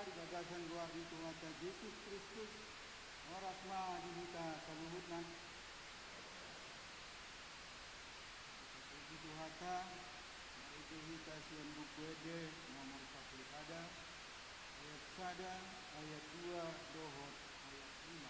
di gagasan luar di Tuhan Yesus Kristus orasma dihita kaluhutan puji Tuhata itu hita sian buku nomor 1 kada ayat sada ayat 2 dohot ayat 5.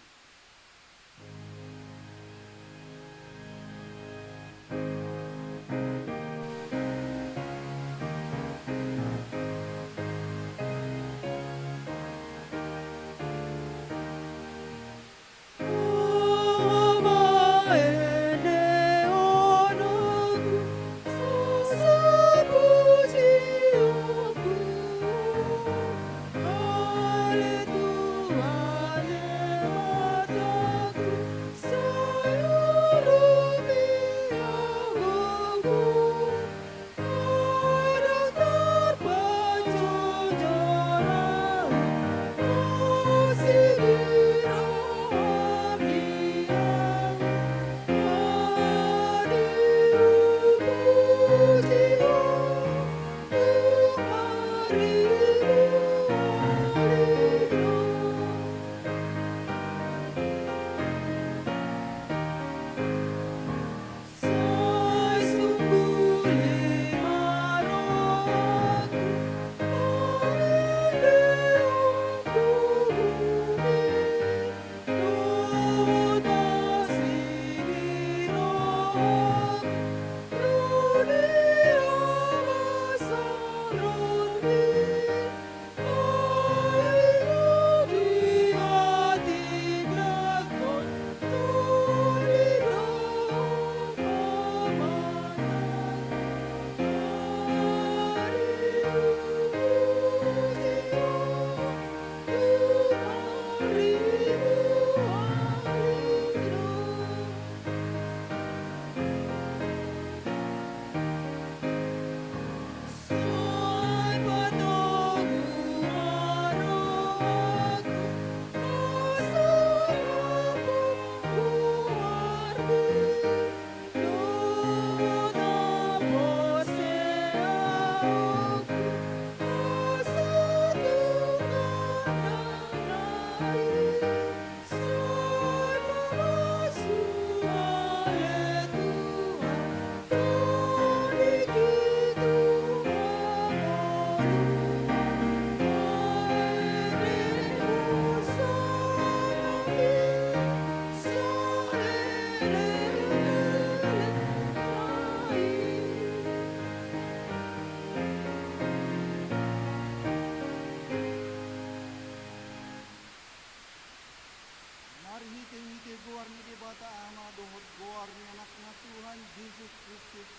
Mari hite goar ni debata ama dohot goar ni anaknya Tuhan Yesus Kristus.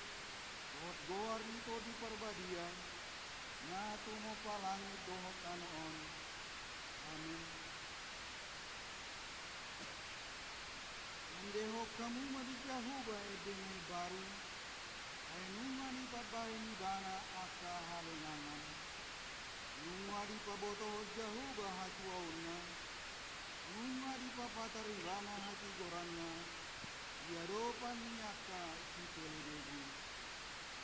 Dohot goar ni to di perbadia. Na tumo palangit dohot anoon. Amin. Mendeho kamu madikahu bae dengan baru. Ay nungani pabae ni bana aka halengangan. Nungani paboto jahu bahatu auna. Numa di papatari rana hati gorana, diadopan nyaka si teledebu.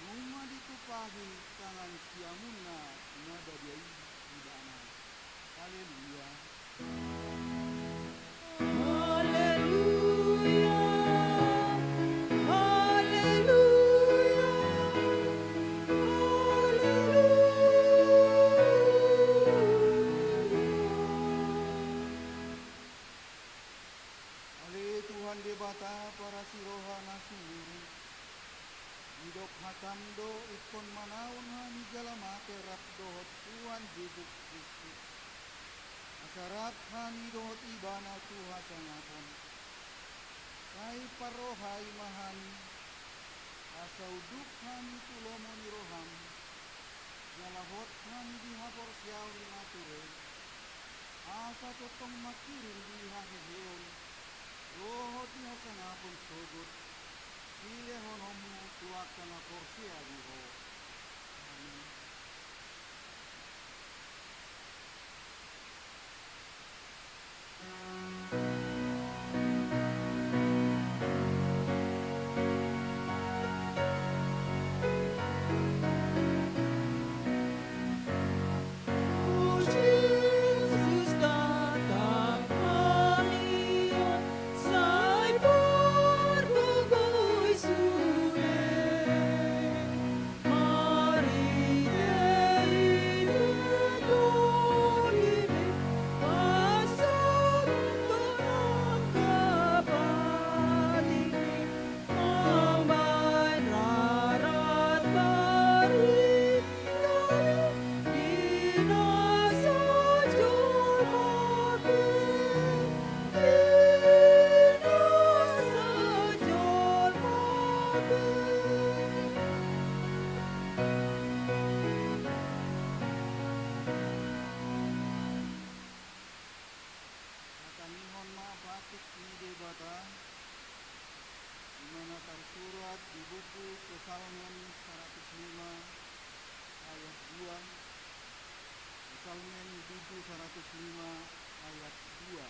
Numa di tupahi tangan siamuna nada diai idana. Haleluya. Debata para siroha nasuri hidok hatamdo ikon manaun hani jalama kerap dohot Tuhan Yesus Kristus asarat hani dohot ibana Tuhan sangaton kai parohai mahani asauduk hani tulomoni roham jalahot hani dihapor sial ni nature asa totong makirin dihaheheon rohoti hasanapun sogot ile honomu tuakana porsia diho. Amin. Puji Kesalmen 105 ayat 2, Kesalmen buku 105 ayat 2.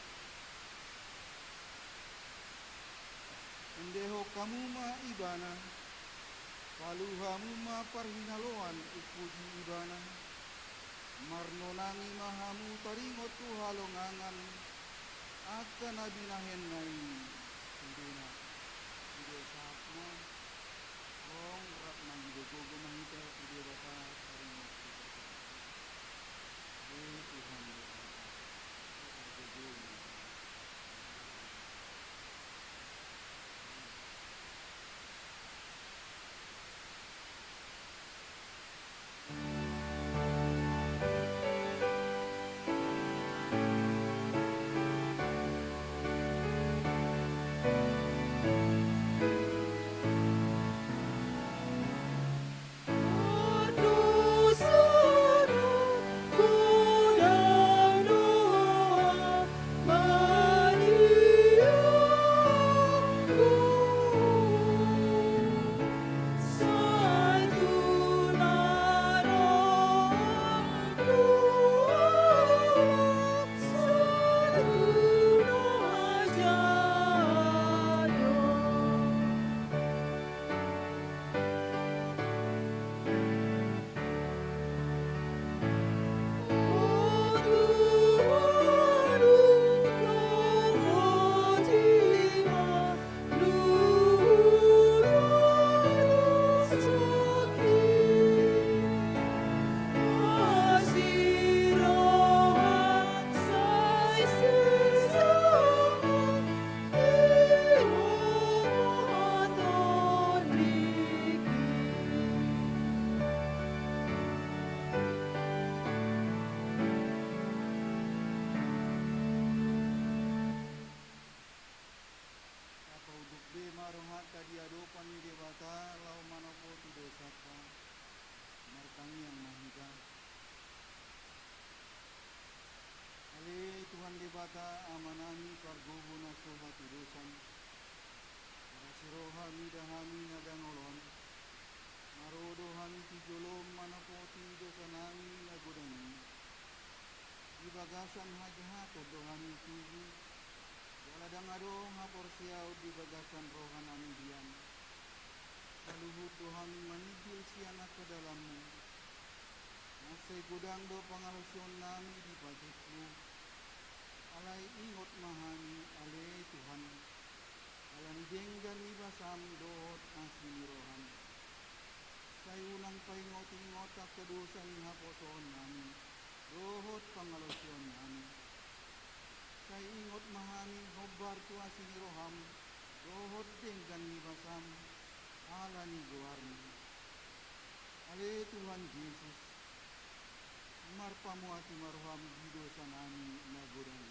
Endeho kamu ma ibana, paluhamu ma parhinaloan upuji ibana, marnonangi mahamu taringot tu halongangan, akan abinahen nai sendena. Ide saatna, rong rak nang ide gogo mahita ide bata taringot tu bata. Tuhan bergogo. Tuhan debata amanami pargogo na sohat urusan, sirohami dahami nadangolon, marodo hami tijolom manapoti dosanami nagodani, ibagasan hajahat dohami tuju, waladang adong haporsiaw di bagasan rohanami dian, saluhut dohami manigil sianak ke dalammu, nasay godang do pangalusion nami di pajikmu, alai ingot mahani alai Tuhan, alam jenggan ibasam dohot asini rohan, sayunang paingot-ingot tak kedosan haposon nami, dohot pangalusion nami, say ingot mahani hobar tu asini roham, dohot jenggan ibasam, alani goarni, alai Tuhan Yesus, marpamuati marham hidosan nami nagorani.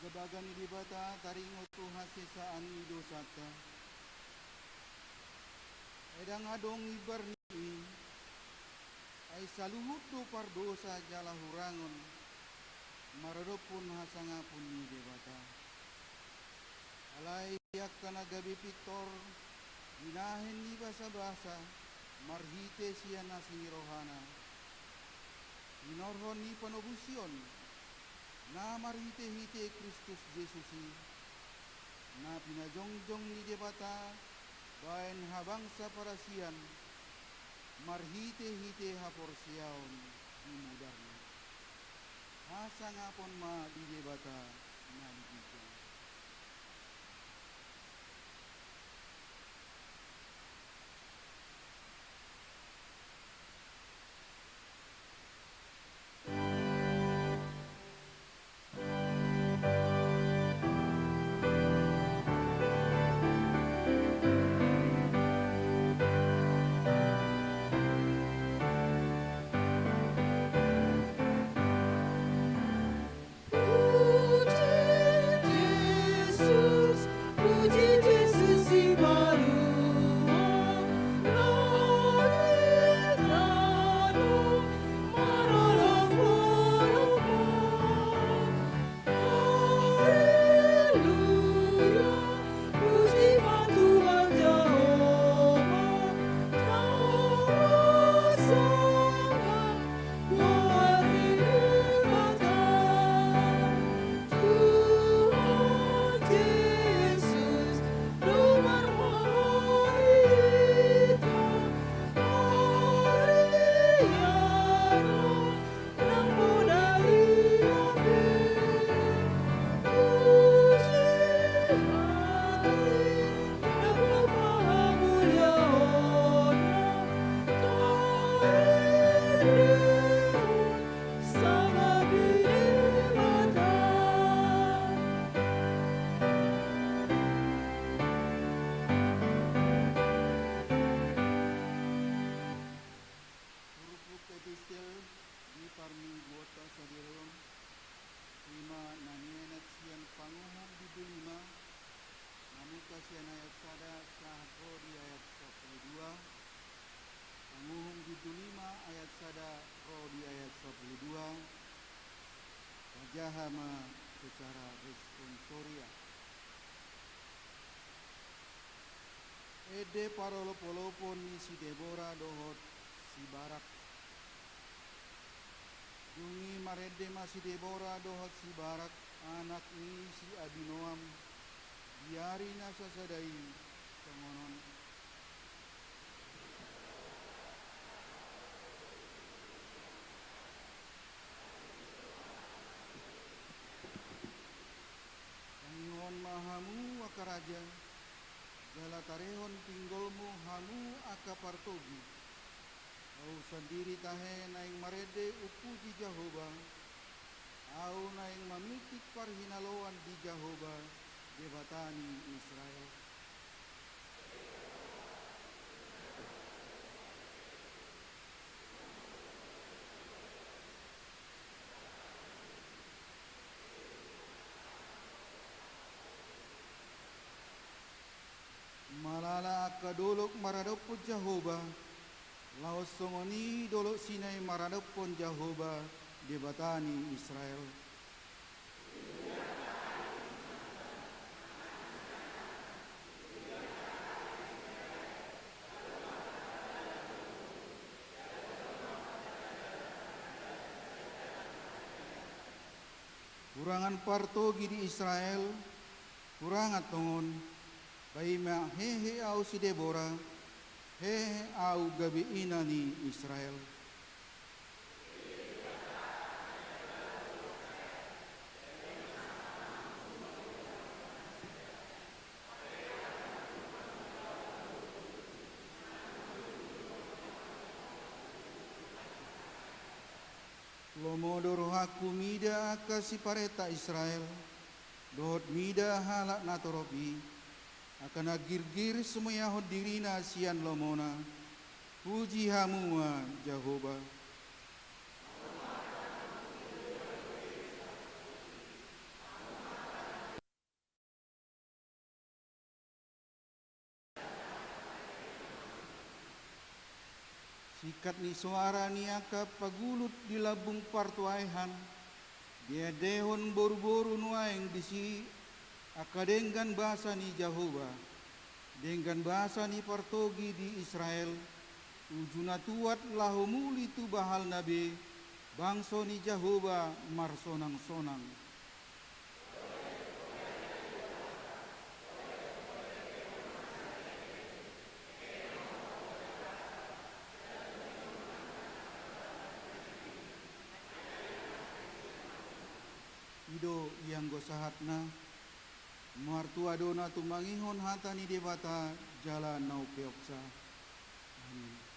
Gadagan ni bata taringot tu hasisaan ni dosata. Edang adong ibar ni Ay saluhut do pardosa jala hurangon maradopun hasangapun ni debata. Alay yak kana gabi piktor ginahen ni basa-basa marhite siya na sinirohana. Inorhon ni panobusion na marhite-hite Kristus Jesusi na pinajongjong ni debata bayan habang sa parasian marhite-hite hapor siyaon ni mudarna. Hasa ngapon ma di debata na dibijang. Kasihan ayat sada sahro di ayat 22, Panguhum judul 5 ayat sada ro di ayat 22, Wajahama secara responsoria. Ede parolo-polopon ni si Deborah dohot si Barak. Jungi marede si Deborah dohot si Barak, anak ni si Abinoam. Biari nasa sadai pengonon. Pangihon mahamu akaraja, jalatarehon pinggolmu hamu akapartogi. Au sendiri tahe naing marede upuji Jahoba, au naing mamitik parhinaloan di Jahoba, debatani Israel. Malala kadolok maradopon Jahoba, laos songoni dolok sinai maradopon Jahoba, debatani Israel. Kurangan partogi di Israel, kurangan tongon, baima hehe au si Deborah, hehe au gabi inani Israel. Lomodor haku mida kasih pareta Israel, dohot mida halak natoropi, akan agir-gir semua yahod dirina sian lomona, puji hamua Jahoba. sikat ni suara ni aka pagulut di labung partuaihan, dia dehon boru-boru nuaing disi aka dengan bahasa ni Jehovah, dengan bahasa ni partogi di Israel, ujuna tuat lahumuli tu bahal nabi, bangso ni Jehovah marsonang-sonang. Ido yang gosahat na, martua dona tu mangihon hata ni debata jalan nau peoksa. Amin.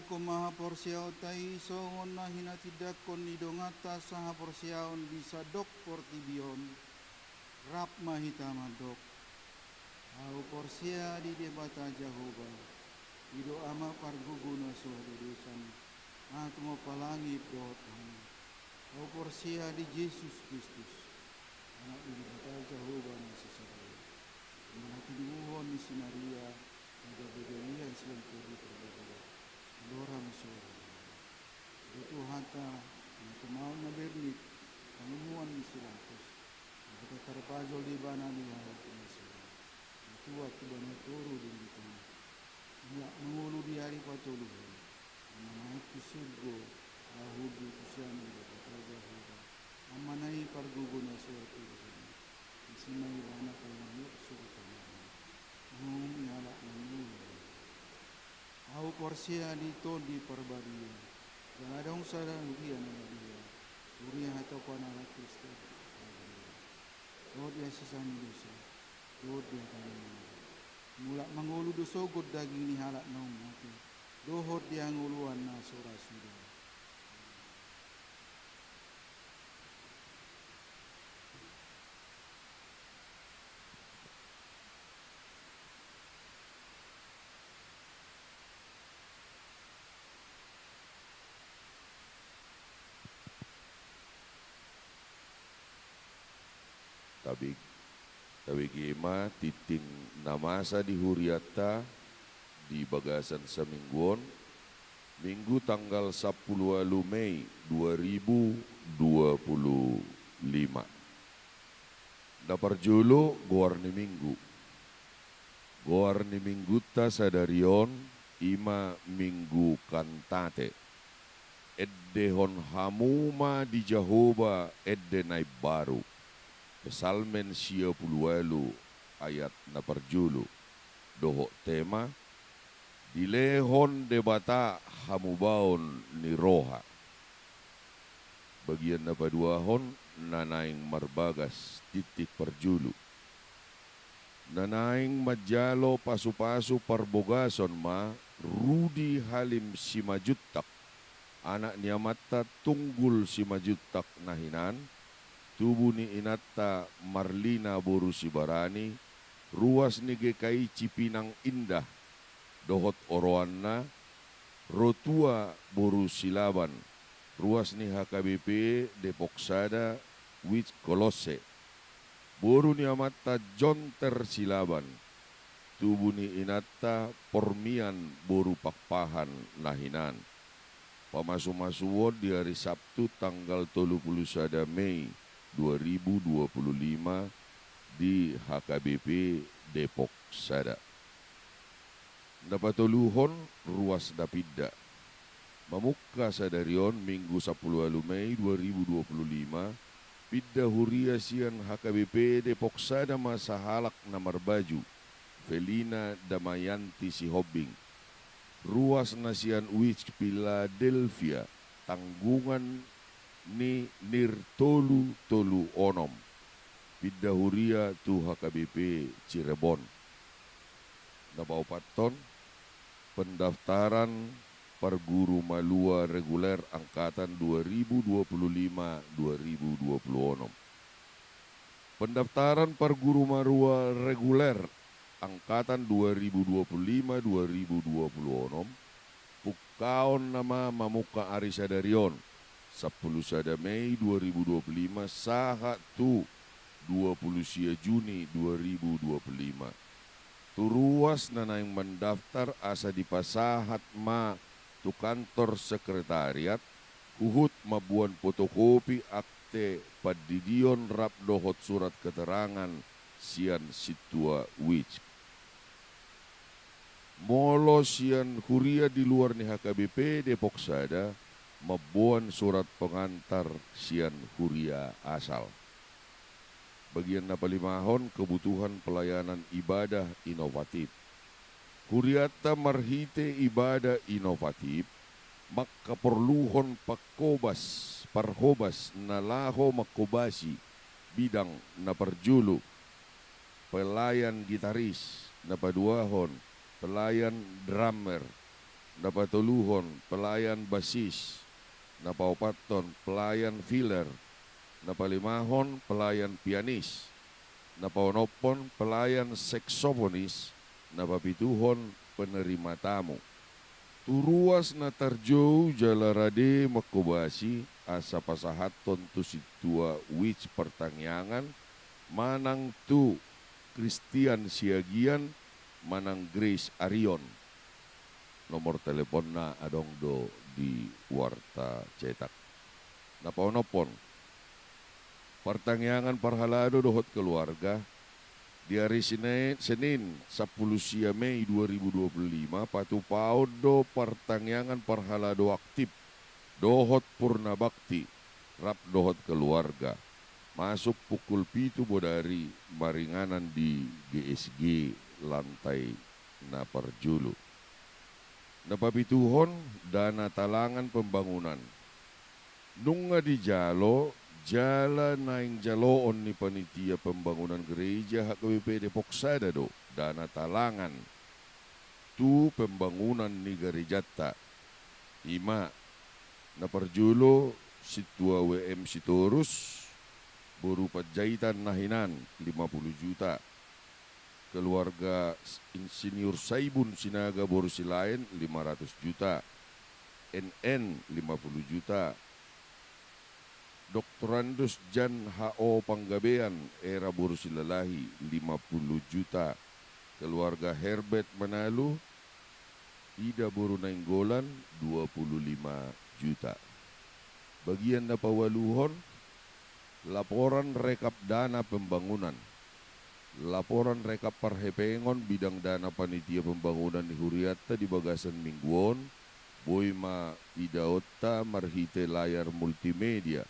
ko maha porsiao tai songon na hinatidakon ni dongata saha porsiaon bisa dok portibion rap mahitama dok. Au porsia di debata Jehovah ido ama parguguna suhadudusan atumo palangi dotan. Au porsia di Yesus Kristus anak di debata Jehovah ni sesaraya menatinuhon ni sinaria ada bedelian selempuri perbedaan lora mesora itu hata untuk mau nabernit panumuan ni silantos kita terpajol di bana ni hal mesora itu waktu banyak turu di tanah mulak mengulu di hari patuluhan amanai kusurgo ahudu kusyami kata Jehovah amanai parguguna suatu kusana isinai bana kalamuk suatu nyala nangulu au porsia dito di perbadia gadong sada uria na dia uria hato pana la Kristo Lord ya sesani dosa Lord ya kami mula mangulu dosa god daging ni halak nong mati dohot dia nguluan na sora sudah. Tabig ima titing namasa di Huriata di Bagasan Samingguon Minggu tanggal 10 Mei 2025. Daparjulo Goarni Minggu. Goarni Minggu ta sadarion ima minggu kantate. Eddehon hamuma di Jehovah edde naib baru. Pesalmen sia pulualu ayat na parjulu doho tema dilehon debata hamubaon ni roha bagian na paduahon nanaing marbagas titik parjulu nanaing majalo pasu-pasu parbogason ma Rudi Halim Simajutak anak niamata tunggul Simajutak nahinan tubuh ni inata Marlina Boru Sibarani, ruas ni GKI Cipinang Indah, dohot oroanna, rotua Boru Silaban, ruas ni HKBP Depok Sada, Wich Kolose, boru ni amata Jonter Silaban, tubuh ni inata Pormian Boru Pakpahan Nahinan, pamasu-masuwod di hari Sabtu tanggal 31 Mei 2025 di HKBP Depok Sada. Napatuluhon ruas dapida. Mamuka sadarion Minggu 10 Mei 2025 pidda huria sian HKBP Depok Sada masahalak namar baju Felina Damayanti Sihobing. Ruas nasian Wich Philadelphia tanggungan ni Nirtolu Tolu Onom Pidahuria tu HKBP Cirebon. Napaupaton pendaftaran perguru malua reguler angkatan 2025-2026. Pendaftaran perguru malua reguler angkatan 2025-2026 pukaon nama Mamuka Arisadarion 10 Mei 2025 saha tu 20 Juni 2025. Turuas na naing mendaftar asa di pasahat ma tu kantor sekretariat uhut mabuan fotokopi akte padidion rap dohot surat keterangan sian situa wich. Molo sian huria di luar ni HKBP Depok Sada mabuan surat pengantar sian huria asal. Bagian napalimahon kebutuhan pelayanan ibadah inovatif. Huriata marhite ibadah inovatif, maka perluhon parhobas nalaho makobasi bidang naparjulu, pelayan gitaris napaduahon, pelayan drummer, napatuluhon pelayan basis, napaupaton pelayan filler, napalimahon pelayan pianis, napaunopon pelayan seksofonis, napapituhon penerima tamu. Turuas na tarjo jalarade makubasi asa pasahaton tu situa which pertangyangan manang tu Christian Siagian manang Grace Arion. Nomor telepon na adong do di warta cetak. Napaunopon pertangyangan parhalado dohot keluarga di hari Senin 10 Mei 2025 patu paudo pertangyangan parhalado aktif dohot purna bakti rap dohot keluarga masuk pukul pitu bodari maringanan di GSG lantai Naparjulu. Napapituhon dana talangan pembangunan. Nunga di jalo jala naing jaloon ni panitia pembangunan gereja HKBP Depok Sada do dana talangan tu pembangunan ni gerejata ima naparjulo situa WM Sitorus berupa jahitan nahinan 50 juta, keluarga Insinyur Saibun Sinaga Borusilain 500 juta, NN 50 juta, Doktorandus Jan H.O. Panggabean era Borusilalahi 50 juta, keluarga Herbert Manalu Ida Boru Nainggolan 25 juta. Bagian na pawaluhon laporan rekap dana pembangunan, laporan rekap parhepengon bidang dana panitia pembangunan di Huriata di Bagasan Mingguon, Boyma Idaota Marhite layar multimedia,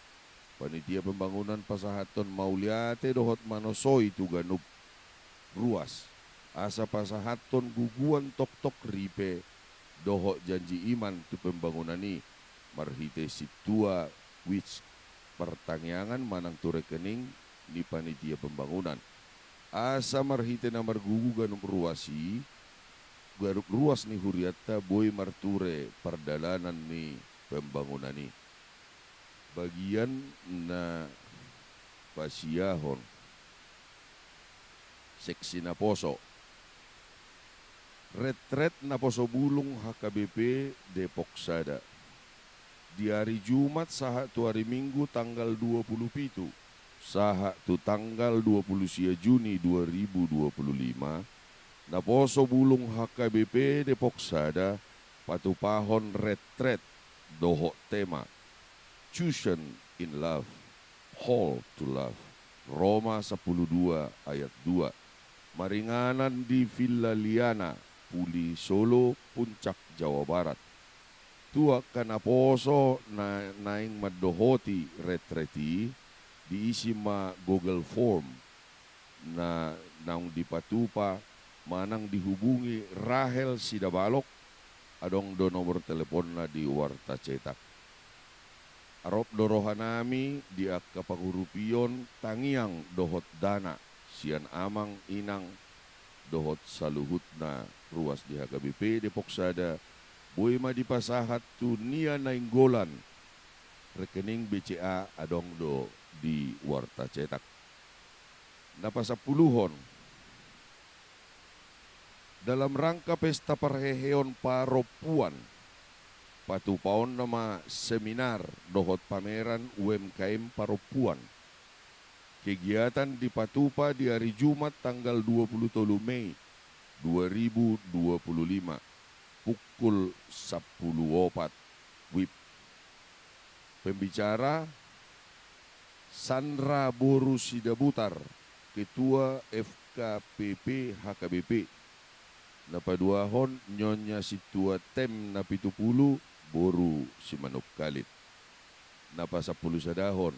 panitia pembangunan pasahaton Mauliate dohot manosoi tuganup ruas, asa pasahaton guguan tok-tok ripe dohot janji iman tu pembangunan ni marhite situa which pertangyangan manang tu rekening ni panitia pembangunan. Asa marhite na margugu ganup ruasi, ganup ruas ni Huriata boy marture perdalanan ni pembangunan ni. Bagian na pasiyahon seksi na poso retret na poso bulung HKBP Depok Sada di hari Jumat saha tu hari Minggu tanggal 27 saha tu tanggal 20 Juni 2025 na poso bulung HKBP Depok Sada patupahon retret dohok tema Chosen in Love, Call to Love. Roma 10:2 ayat 2. Maringanan di Villa Liana, Puli Solo, Puncak, Jawa Barat. Tua kanaposo na naing madohoti retreti diisi ma Google Form na naung dipatupa manang dihubungi Rahel Sidabalok adong do nomor telepon na di warta cetak. Arop dorohanami di akka pangurupion tangiang dohot dana sian amang inang dohot saluhut na ruas di HKBP Depok Sada boy ma dipasahat tu nia nainggolan rekening BCA adong do di warta cetak. Napasapuluhon dalam rangka pesta parheheon paropuan patupaon nama seminar dohot pameran UMKM Paropuan. Kegiatan dipatupa di hari Jumat tanggal 23 Mei 2025 pukul 10.04 WIB. Pembicara Sandra Boru Sidabutar, Ketua FKPP HKBP. Napaduahon Nyonya Situa Tem Napitupulu Boru Simanuk Kalit. Napa 10 sadahon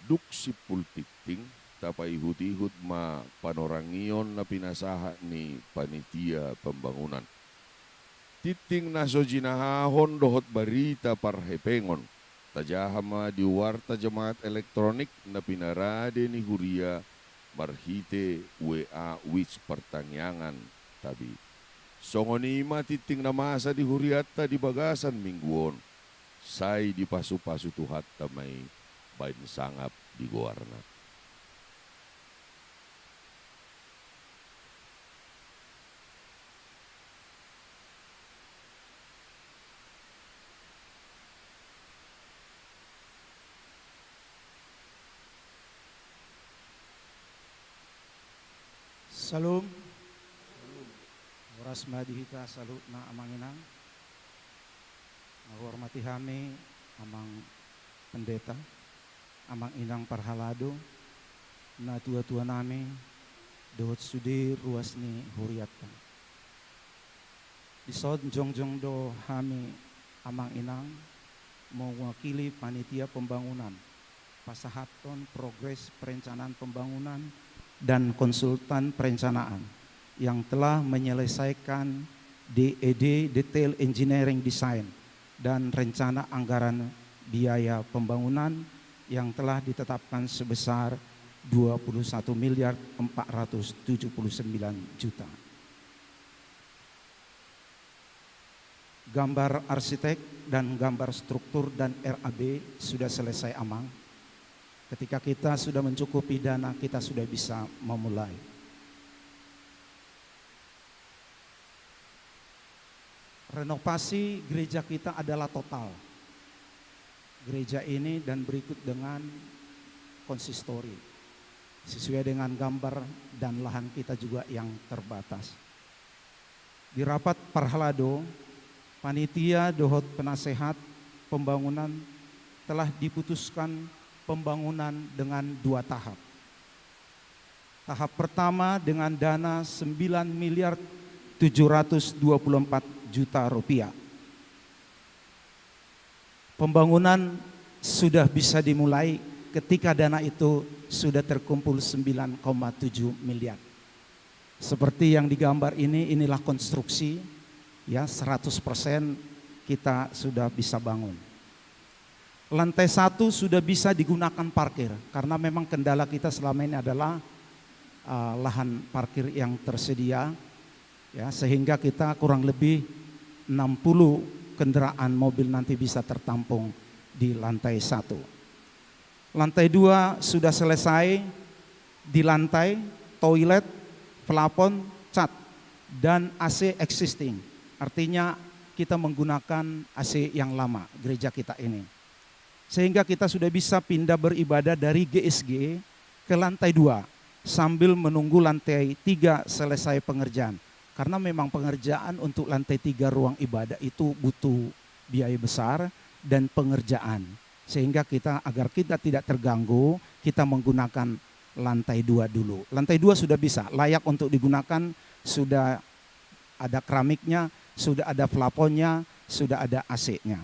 Duk Sipul Tikting tapai hut-hut ma panorangion na pinasaha ni panitia pembangunan. Titing naso jinahahon dohot barita parhepengon. Tajahama di warta jemaat elektronik na pinarade ni Huria marhite WA which pertangyangan tabi. Songonima titing na masa di huriatta di bagasan mingguon. Say di pasu-pasu tuhat tamay bain sangap di goarna. Salam, oras madihita salut na amang inang, menghormati kami amang pendeta, amang inang parhalado, na tua-tua nami, dohot sudi ruas ni huriatan. Isod jong-jong do kami amang inang, mewakili panitia pembangunan, pasahaton progres perencanaan pembangunan, dan konsultan perencanaan yang telah menyelesaikan DED Detail Engineering Design dan rencana anggaran biaya pembangunan yang telah ditetapkan sebesar 21 miliar 479 juta. Gambar arsitek dan gambar struktur dan RAB sudah selesai amang. Ketika kita sudah mencukupi dana, kita sudah bisa memulai. Renovasi gereja kita adalah total. Gereja ini dan berikut dengan konsistori. Sesuai dengan gambar dan lahan kita juga yang terbatas. Di rapat Parhalado, panitia dohot penasehat pembangunan telah diputuskan pembangunan dengan 2 tahap. Tahap pertama dengan dana 9 miliar 724 juta rupiah. Pembangunan sudah bisa dimulai ketika dana itu sudah terkumpul 9,7 miliar. Seperti yang digambar ini, inilah konstruksi, ya 100% kita sudah bisa bangun. Lantai 1 sudah bisa digunakan parkir karena memang kendala kita selama ini adalah lahan parkir yang tersedia, ya, sehingga kita kurang lebih 60 kendaraan mobil nanti bisa tertampung di lantai 1. Lantai 2 sudah selesai, di lantai toilet, plafon, cat dan AC existing. Artinya kita menggunakan AC yang lama gereja kita ini. Sehingga kita sudah bisa pindah beribadah dari GSG ke lantai 2 sambil menunggu lantai 3 selesai pengerjaan. Karena memang pengerjaan untuk lantai 3 ruang ibadah itu butuh biaya besar dan pengerjaan. Sehingga kita agar kita tidak terganggu, kita menggunakan lantai 2 dulu. Lantai 2 sudah bisa, layak untuk digunakan, sudah ada keramiknya, sudah ada plafonnya, sudah ada AC-nya.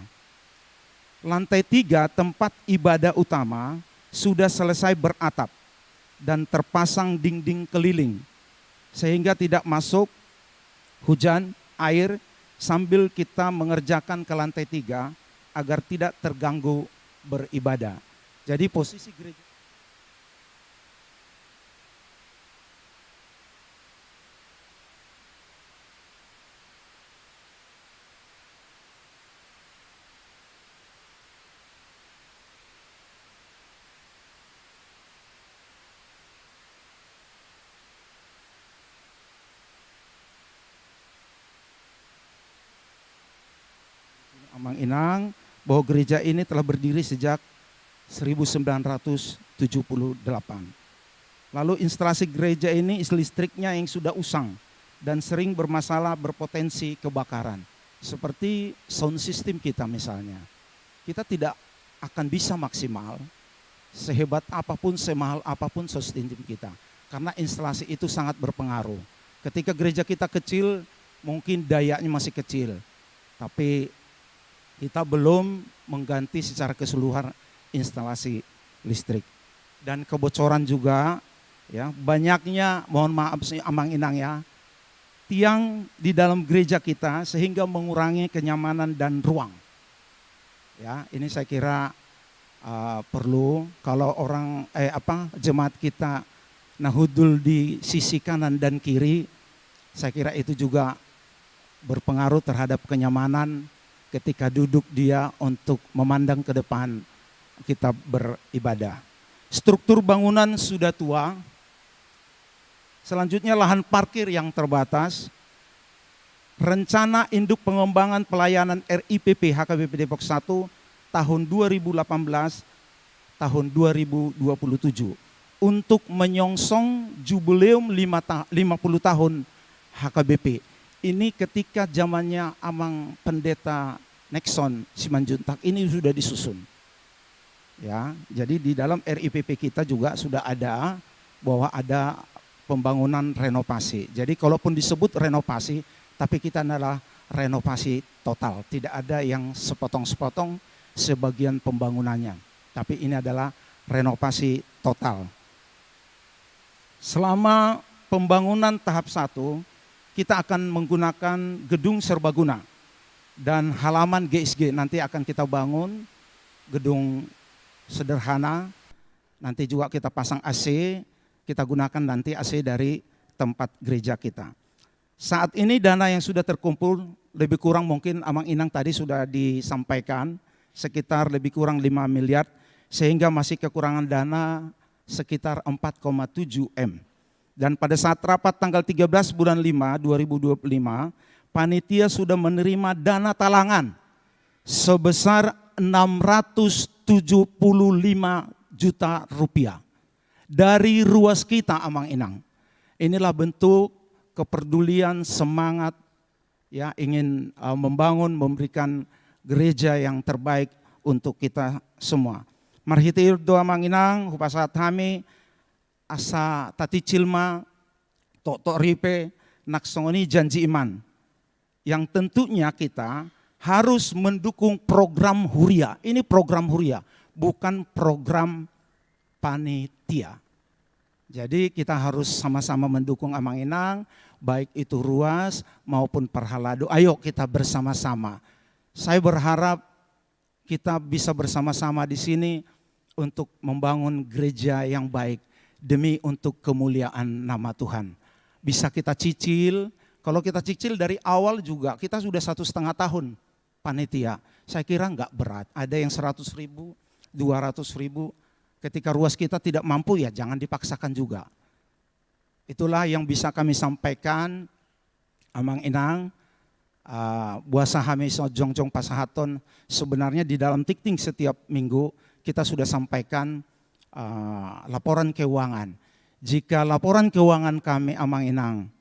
Lantai 3 tempat ibadah utama sudah selesai beratap dan terpasang dinding keliling sehingga tidak masuk hujan, air sambil kita mengerjakan ke lantai 3 agar tidak terganggu beribadah. Jadi posisi gereja Amang Inang bahwa gereja ini telah berdiri sejak 1978. Lalu instalasi gereja ini listriknya yang sudah usang dan sering bermasalah, berpotensi kebakaran. Seperti sound system kita misalnya. Kita tidak akan bisa maksimal sehebat apapun, semahal apapun sound system kita. Karena instalasi itu sangat berpengaruh. Ketika gereja kita kecil, mungkin dayanya masih kecil. Tapi kita belum mengganti secara keseluruhan instalasi listrik. Dan kebocoran juga, ya, banyaknya, mohon maaf Amang Inang ya, tiang di dalam gereja kita sehingga mengurangi kenyamanan dan ruang. Ya, ini saya kira perlu kalau orang jemaat kita nahudul di sisi kanan dan kiri, saya kira itu juga berpengaruh terhadap kenyamanan ketika duduk dia untuk memandang ke depan kita beribadah. Struktur bangunan sudah tua. Selanjutnya lahan parkir yang terbatas. Rencana Induk Pengembangan Pelayanan RIPP HKBP Depok 1 tahun 2018 tahun 2027 untuk menyongsong jubileum 50 tahun HKBP. Ini ketika zamannya Amang Pendeta Nexon Simanjuntak ini sudah disusun. Ya, jadi di dalam RIPP kita juga sudah ada bahwa ada pembangunan renovasi. Jadi kalaupun disebut renovasi, tapi kita adalah renovasi total. Tidak ada yang sepotong-sepotong sebagian pembangunannya. Tapi ini adalah renovasi total. Selama pembangunan tahap 1, kita akan menggunakan gedung serbaguna. Dan halaman GSG nanti akan kita bangun gedung sederhana. Nanti juga kita pasang AC, kita gunakan nanti AC dari tempat gereja kita. Saat ini dana yang sudah terkumpul lebih kurang mungkin Amang Inang tadi sudah disampaikan sekitar lebih kurang 5 miliar sehingga masih kekurangan dana sekitar 4,7 M. Dan pada saat rapat tanggal 13 bulan 5 2025 panitia sudah menerima dana talangan sebesar 675 juta rupiah dari ruas kita Amang Inang. Inilah bentuk kepedulian, semangat, ya ingin membangun, memberikan gereja yang terbaik untuk kita semua. Marhitir doa manginang, hupasat kami, asa tati cilma, tok ripe, naksongoni janji iman. Yang tentunya kita harus mendukung program huria. Ini program huria, bukan program panitia. Jadi kita harus sama-sama mendukung Amang Inang, baik itu ruas maupun perhalado. Ayo kita bersama-sama. Saya berharap kita bisa bersama-sama di sini untuk membangun gereja yang baik demi untuk kemuliaan nama Tuhan. Bisa kita cicil, kalau kita cicil dari awal juga kita sudah 1,5 tahun panitia. Saya kira enggak berat, ada yang 100.000, 200.000. Ketika ruas kita tidak mampu ya jangan dipaksakan juga. Itulah yang bisa kami sampaikan Amang Inang. Buasa kami jongjong pasahaton sebenarnya di dalam tikting setiap minggu kita sudah sampaikan laporan keuangan. Jika laporan keuangan kami Amang Inang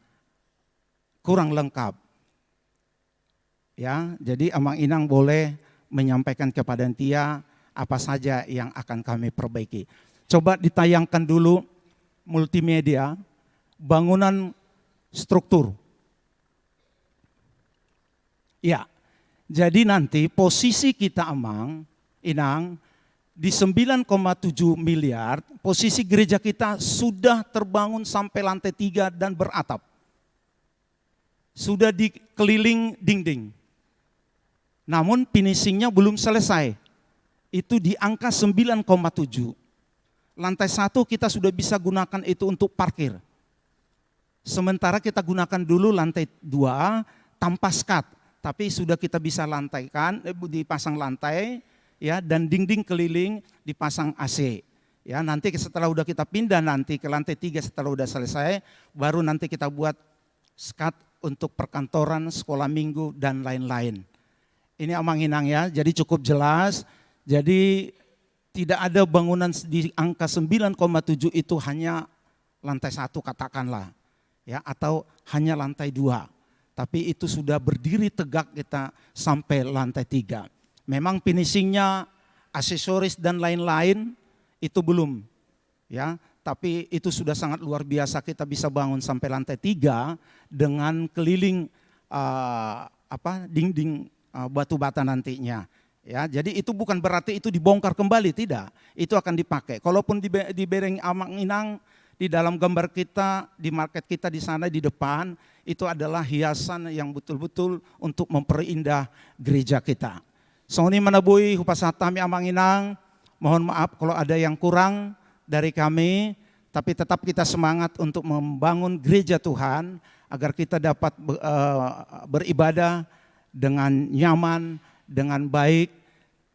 kurang lengkap, ya jadi Amang Inang boleh menyampaikan kepada Tia apa saja yang akan kami perbaiki. Coba ditayangkan dulu multimedia, bangunan struktur. Ya, jadi nanti posisi kita Amang Inang di 9,7 miliar, posisi gereja kita sudah terbangun sampai lantai 3 dan beratap. Sudah dikeliling dinding. Namun finishingnya belum selesai. Itu di angka 9,7. Lantai 1 kita sudah bisa gunakan itu untuk parkir. Sementara kita gunakan dulu lantai 2 tanpa skat, tapi sudah kita bisa lantaikan, dipasang lantai, ya dan dinding keliling dipasang AC. Ya nanti setelah udah kita pindah nanti ke lantai 3 setelah udah selesai, baru nanti kita buat skat untuk perkantoran, sekolah minggu dan lain-lain. Ini Amang Inang ya, jadi cukup jelas. Jadi tidak ada bangunan di angka 9,7 itu hanya lantai 1 katakanlah, ya atau hanya lantai 2. Tapi itu sudah berdiri tegak kita sampai lantai 3. Memang finishingnya, aksesoris dan lain-lain itu belum, ya. Tapi itu sudah sangat luar biasa kita bisa bangun sampai lantai 3 dengan keliling dinding batu bata nantinya. Ya, jadi itu bukan berarti itu dibongkar kembali, tidak. Itu akan dipakai. Kalaupun di Bereng Amang Inang, di dalam gambar kita, di market kita di sana di depan, itu adalah hiasan yang betul-betul untuk memperindah gereja kita. Soni manabui hupasatami Amang Inang, mohon maaf kalau ada yang kurang dari kami, tapi tetap kita semangat untuk membangun gereja Tuhan agar kita dapat beribadah dengan nyaman, dengan baik.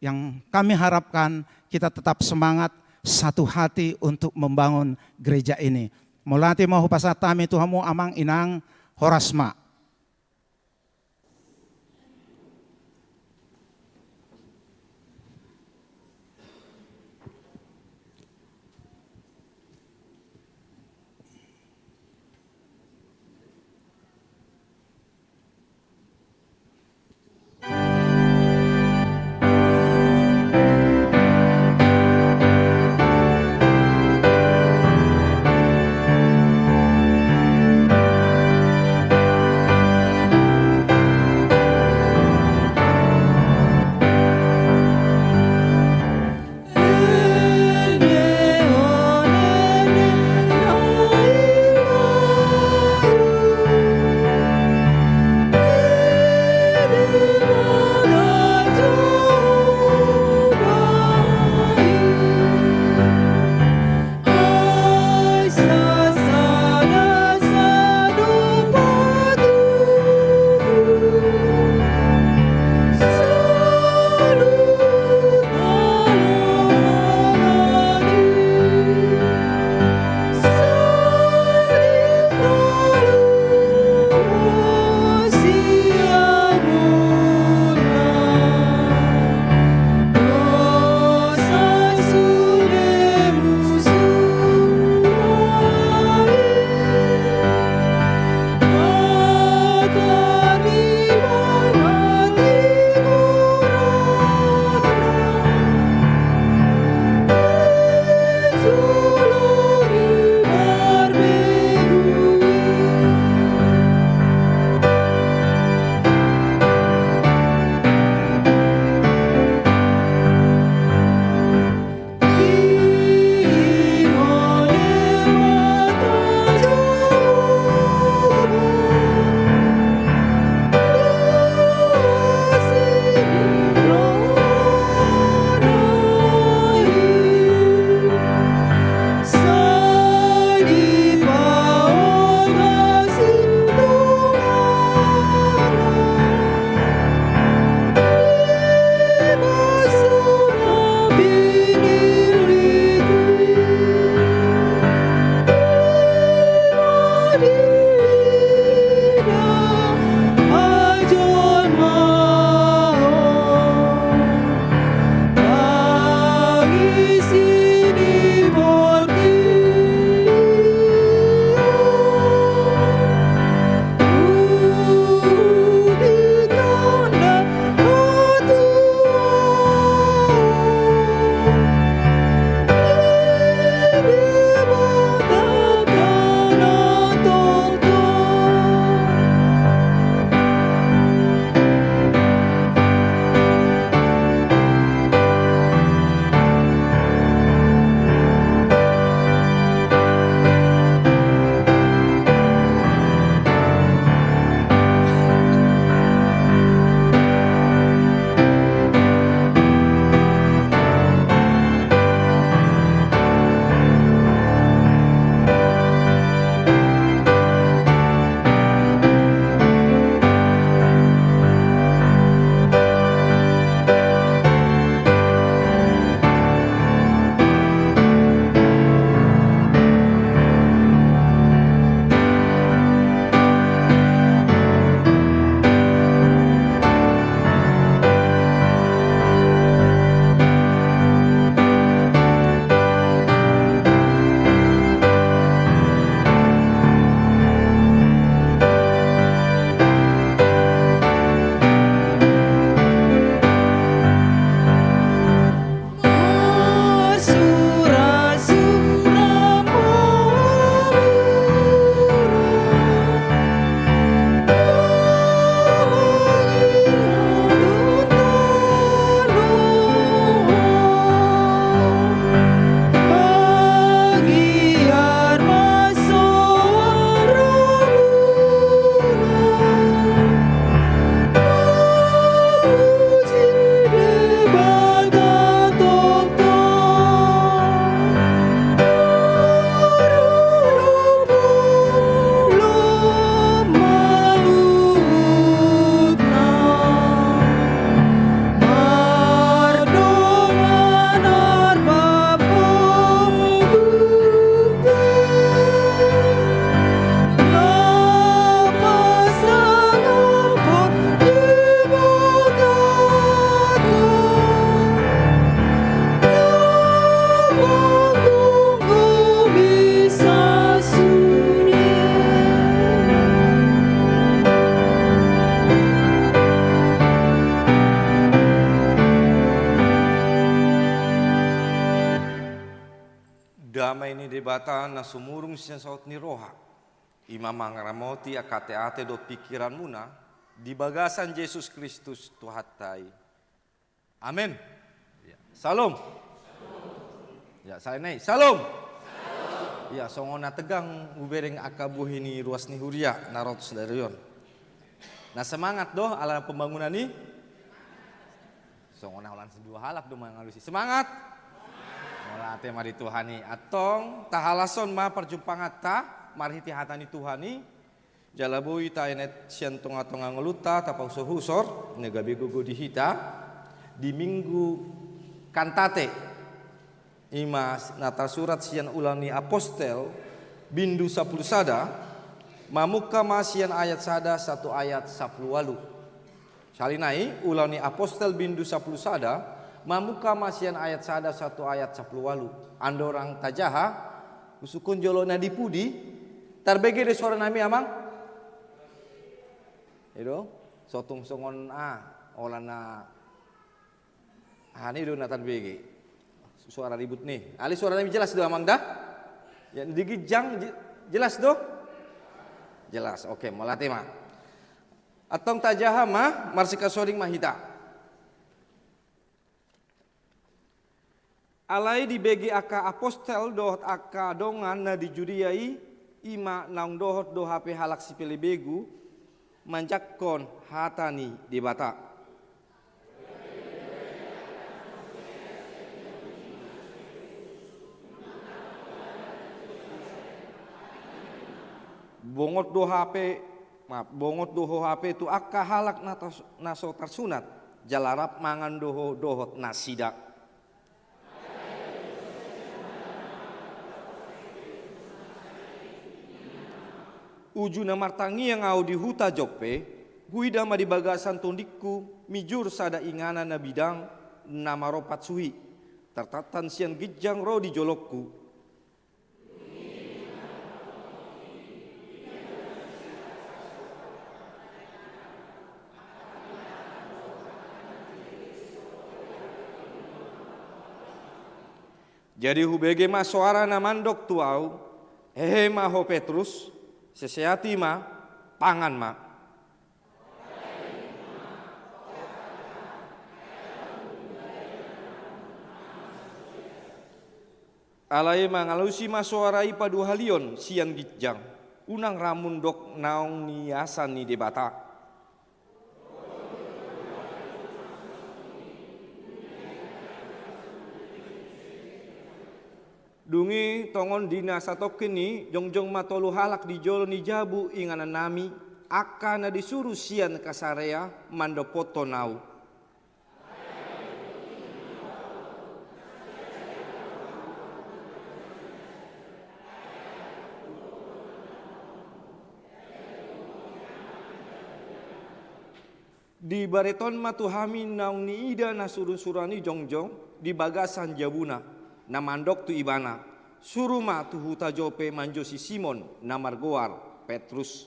Yang kami harapkan kita tetap semangat satu hati untuk membangun gereja ini. Mulati mau pasatami Tuhamu amang inang horasma. Mai ni debata na sumurung siya saut ni roha. Ima mangaramoti akate-ate do pikiran muna di bagasan Yesus Kristus Tuhatai. Amin. Ya. Salam. Ya, salinay. Salam. Ya, songona tegang ubereng akabuh ini ruas ni huria narot sedarion. Nah semangat doh ala pembangunan ini. Songona ulan sedua halak do mangalusi. Semangat. Mola tema di Tuhani atong tahalason ma perjumpangan ta marhiti hatani Tuhani jalabui ta enet sian tonga-tonga ngeluta ta pausor husor negabe gugu dihita di minggu kantate ima nata surat sian ulani apostel bindu 10 sada mamuka masian ayat sada 1 ayat 10 walu salinai ulani apostel bindu 10 sada mamuka masian ayat sada 1 ayat 10 walu andorang tajaha usukun jolo nadipudi tarbege de suara nami amang itu sotung songon olana hani do natan bege suara ribut nih ali suara nami jelas do amang dah ya digijang jelas do jelas oke molate mah atong tajaha mah marsika soring mahita alai di begi aka apostel dohot aka dongan na dijuriai ima naung dohot do HP halak sipili begu manjakkon hatani di bata. Bongot do HP tu aka halak naso tersunat jalarap mangan dohot nasida. Ujuna martangi yang au di huta Joppe, guida ma di bagasan tondikku, mijur sada ingana na bidang nama ropat suhi, tertatan sian gijang ro di jolokku. Jadi hubege ma suara na mandok tuau, hehe ma ho Petrus, seseati ma, pangan ma. Alai mangalusi ma suarai padu halion sian gijang, unang ramun dok naong niasan ni debata. Dungi tongon dina satokin ni jongjong matolu halak di jolo ni jabu inganan nami akana disuruh sian kasarea mandopoto nau. Di bareton matuhami naung ni ida nasuru surani jongjong di bagasan jabuna. Namandok tu ibana suruma tu huta Jope manjosi Simon namargoar Petrus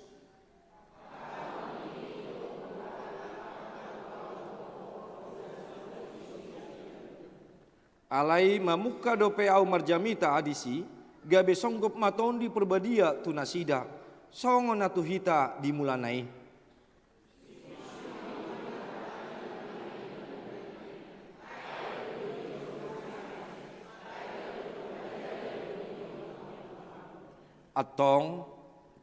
alai mamuka dope au marjamita adisi gabe songgop maton di perbadia tu nasida songon atu hita dimulanai. Atong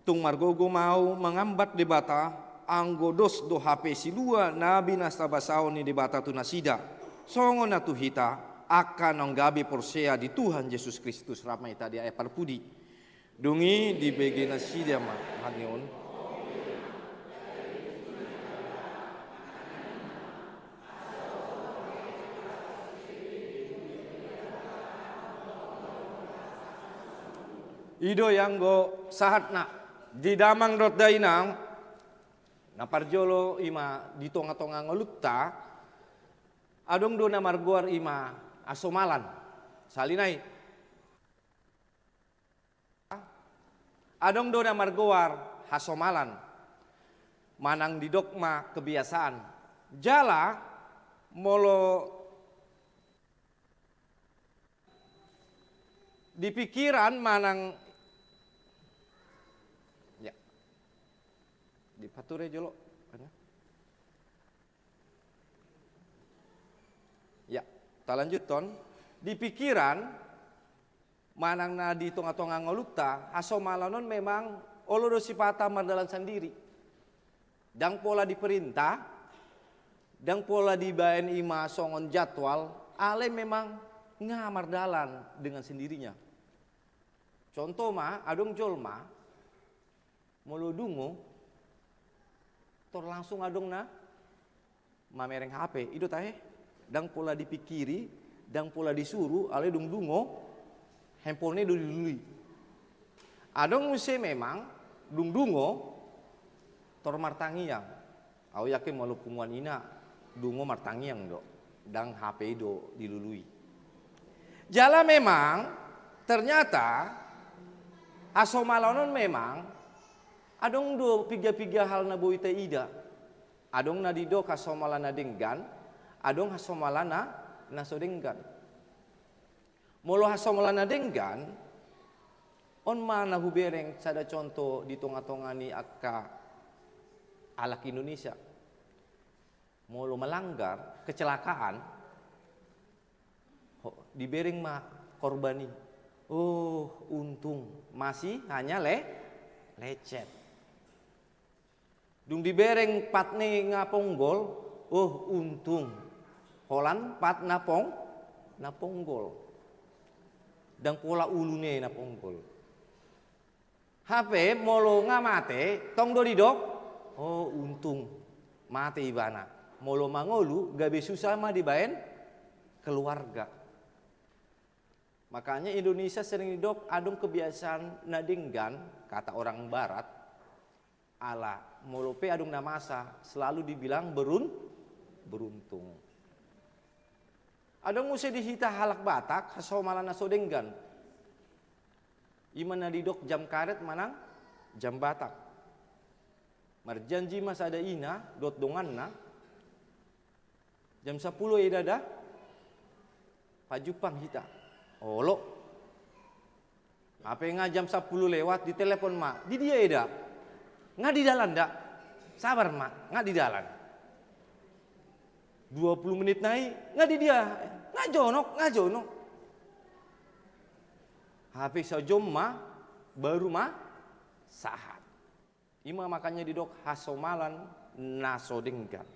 tung margogo mau mengambat debata anggo dos do HP silua nabi nastabasao ni debata tu nasida songo natu hita akan nonggabi porsea di Tuhan Yesus Kristus ramai tadi ayat parpudi dungi di bege nasida ma hanion ido yang go sahatna di damang dot dainang na parjolo ima di tonga-tonga ngelutta adong do na margoar ima asomalan salinai adong do na margoar hasomalan manang di dogma kebiasaan jala molo di pikiran manang ya di pature jolo ya ta lanjut ton di pikiran manang na di tonga-tonga ngolukta hasomalanon memang olo do sipata mardalan sendiri dang pola diperintah dang pola dibaen ima songon jadwal ale memang ngamar dalan dengan sendirinya. Contoh mah adong jolma molodungo tor langsung adong na mamereng HP itu tahe dang pola dipikiri dang pola disuruh ale dung dungo handphone do dilului adong muse memang dung dungo tor martangiang au yakin malu kumuan ina dungo martangiang do dang HP do dilului jala memang ternyata hasomalanon memang adong do piga-piga hal na boita ida adong na dido hasomalana denggan adong hasomalana nasodenggan molo hasomalana denggan on mana hubereng sada contoh di tonga-tongani akka alak Indonesia molo melanggar kecelakaan dibereng mah korbani oh untung masih hanya lecet dung dibereng patne ngaponggol oh untung holan pat naponggol dang pola ulune naponggol HP molo ngamate tong do didok oh untung mate ibana molo mangolu gabe susah mah dibaen keluarga makanya Indonesia sering didok adong kebiasaan nadenggan kata orang barat ala molope adong namasa selalu dibilang beruntung adong muse dihita halak Batak hasomalana sodenggan iman nadidok jam karet manang jam Batak marjanji mas ada ina dot donganna jam 10 edada pajupang hita olo apa nga jam 10 lewat di telepon mak di dia eda nggak di dalan dak sabar mak nggak di dalan 20 menit naik nggak di dia nggak jonok HP sajom mah baru mah sahat ima makanya didok hasomalan nasodenggan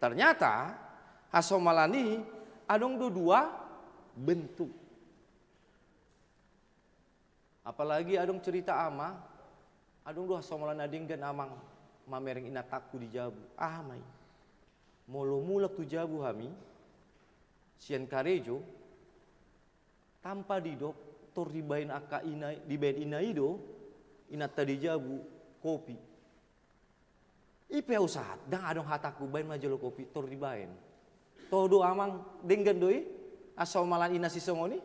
ternyata hasomalan ini adong dua bentuk apalagi adong cerita ama adong do hasomalan nadenggan amang mamereng ina takku di jabu mai molo mulak tu jabu hami sian karejo tanpa didok tor dibain aka ina dibain ina ido ina tadi jabu kopi ipe usahat dang adong hataku bain majolo kopi tor dibain todo amang denggan doi asal malan ina si songoni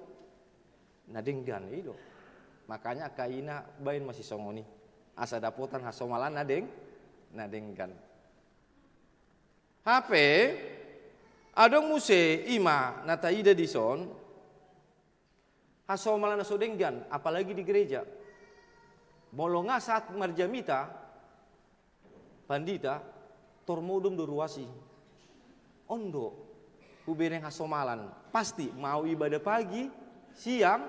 na denggan ido makanya aka ina bain masih songoni asa dapotan asal malan na denggan HP adong muse ima nata ida dison asal malan naso denggan apalagi di gereja molonga saat marjamita pandita tormodum doruasi ondo ubereng hasomalan pasti mau ibadah pagi siang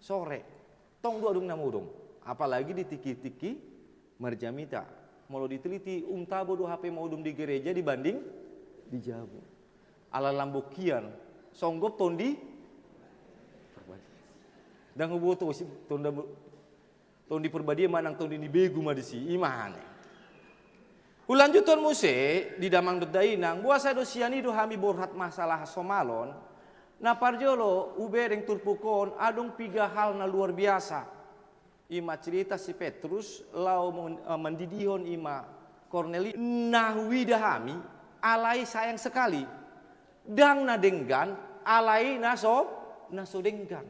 sore tong dua dung namudum apalagi di tiki-tiki marjamita molo diteliti tabo do HP maudum di gereja dibanding di jabu ala lambokian songgop tondi dan ngubuto si tondi perbadia manang tondi di begu madisi imane ulanjuton muse di damang dodainang buasa dosiani do hami borhat masalah somalon na parjolo ubereng turpukon adong piga hal na luar biasa ima cerita si Petrus lau mendidihon ima Korneli nahwida hami alai sayang sekali dang nadenggan alai naso denggan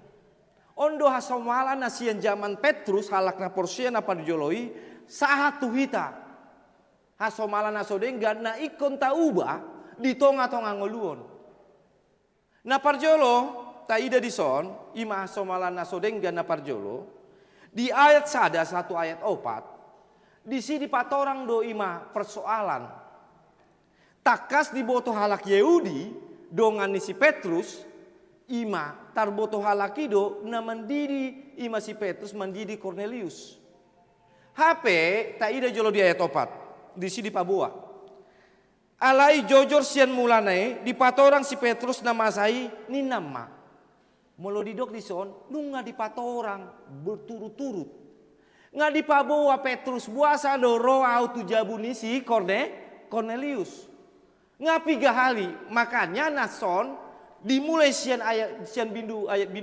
ondo hasomala nasian zaman Petrus halak na porsia na parjoloi sahat tuhita hasomala naso denggan na ikon tauba di tonga-tonga ngoluon na parjolo taida di son ima somalana sodengga na parjolo di ayat sada satu ayat 4 di sini patorang do ima persoalan takas di boto halak Yehudi dongan si Petrus ima tarboto halaki do na mandiri ima si Petrus mandiri Cornelius. HP taida jolo di ayat 4 di sini paboa. Alai jojor sian mulane di patorang si Petrus namasai ni nama. Molo didok di son nunga di patorang berturut-turut. Nga di paboa Petrus buasa do roa tu jabuni si Cornelius. Nga piga hali makanya nason dimulai sian bindu 10.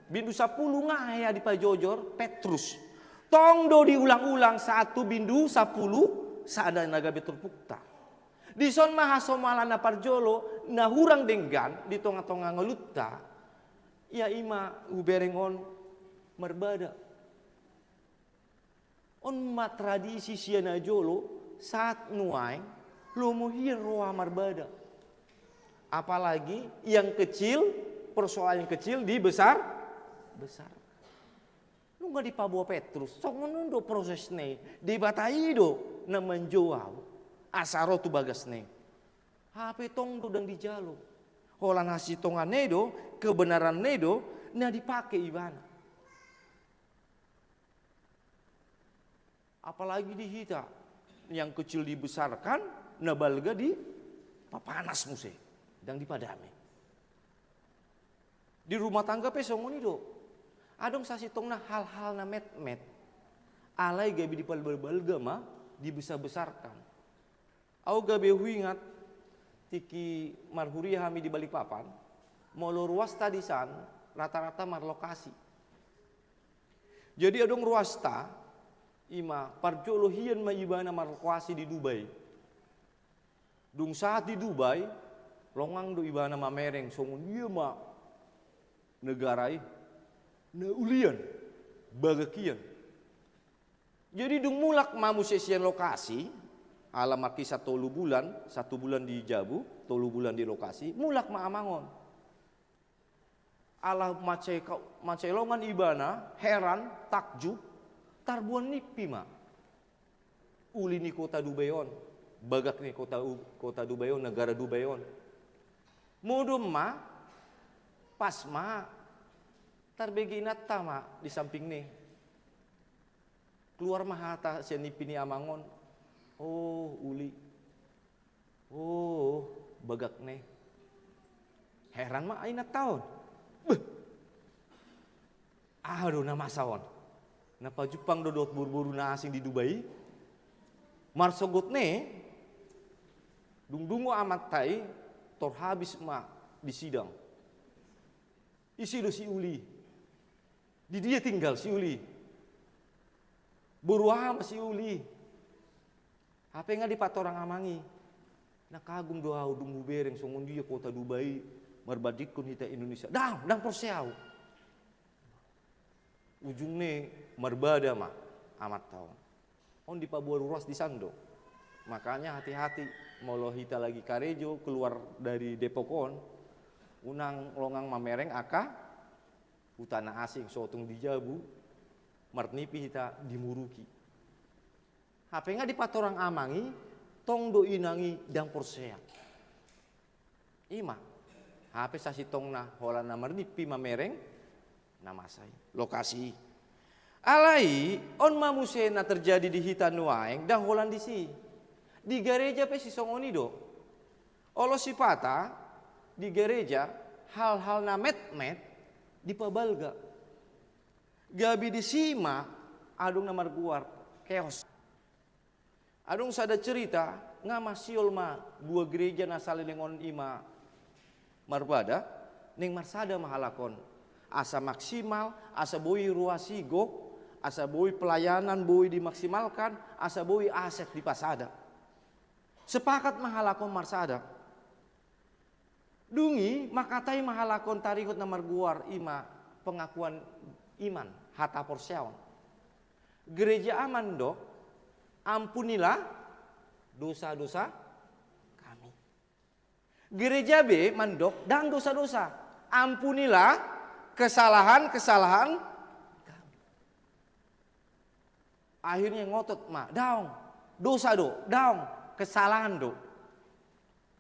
Bindu 10 ngaya di pajojor Petrus. Tong do diulang-ulang 1 bindu 10 saada naga betul pukta. Di son mahasomalana parjolo na hurang denggan di tonga-tonga ngelutta. Ya ima uberengon merbada. On ma tradisi siana jolo saat nuai lomuhin roa merbada. Apalagi yang kecil, persoalan yang kecil besar. Lu nggak di Papua Petrus, sok menundo prosesnya di Bataido na menjual. Asaro tu bagas ne. HP tong do dang dijalo. Holan hasi tongan nedo, kebenaran nedo, na dipakai ibana. Apalagi di hita yang kecil dibesarkan, na balga di papanas muse, dang dipadami. Di rumah tangga pesongoni do. Adong sasi tong na hal-hal na met-met. Alai gabi di balga mah dibesar-besarkan. Au gabe huingat tiki marhuria hami di Balikpapan, molo ruas tadisan rata-rata marlokasi. Jadi adong ruasta ima parjolo hian ma ibana marlokasi di Dubai. Dung saat di Dubai longang do ibana mamereng songon ieu ma negarai na ulian bagakian. Jadi dung mulak mamu sesian lokasi alamat kisah 1 bulan di Jabu, 3 bulan di lokasi, mulak maamangon. Allah macelongan ibana, heran, takjub, tarbuan nipi ma. Uli ni kota Dubayon, bagak ni kota Dubayon, negara Dubayon. Mudum ma, pas ma, tarbegi natta ma di samping ni. Keluar mahata siya nipi ni amangon. Oh uli, oh bagak ne, heran mah aina tahun, aduh nama sawon, napa Jepang dodot buru-buru na asing di Dubai, marsogot ne, dung-dungo amat tai, tor habis mah di sidang, isi do si uli, di dia tinggal si uli, buruah si uli. Apa nga di patorang amangi, nakagum doa dung bereng songon dia kota Dubai marbadikun hita Indonesia, dang porseau. Ujungnya marbada mah amat tahun. On di Papua Ruras di Sando, makanya hati-hati molo hita lagi karejo keluar dari Depokon, unang longang mamereng aka utana asing sotung di Jabu, marnipi hita dimuruki. HP nga di patorang amangi, tong do inangi dang porsea. Ima, HP sasi tong na hola namar nipi mamereng, namasay. Lokasi. Alai, on mamuse na terjadi di hitan nuaeng, dang holan di si. Di gereja pe si songoni do. Olo si pata, di gereja, hal-hal na met-met, di pabalga. Gabi di sima, adung namar guar, keos. Adong sada cerita nga masiol ma 2 gereja na salingon ima marbada ning marsada mahalakon asa maksimal asa boi ruasigo asa boi pelayanan boi dimaksimalkan asa boi aset di pasada sepakat mahalakon marsada dungi makatai mahalakon tarikut na marguar ima pengakuan iman hata porseon gereja aman dok ampunilah dosa-dosa kami. Gereja B mandok dan dosa-dosa. ampunilah kesalahan-kesalahan kami. Akhirnya ngotot mak, daung, dosa do, daung, kesalahan do.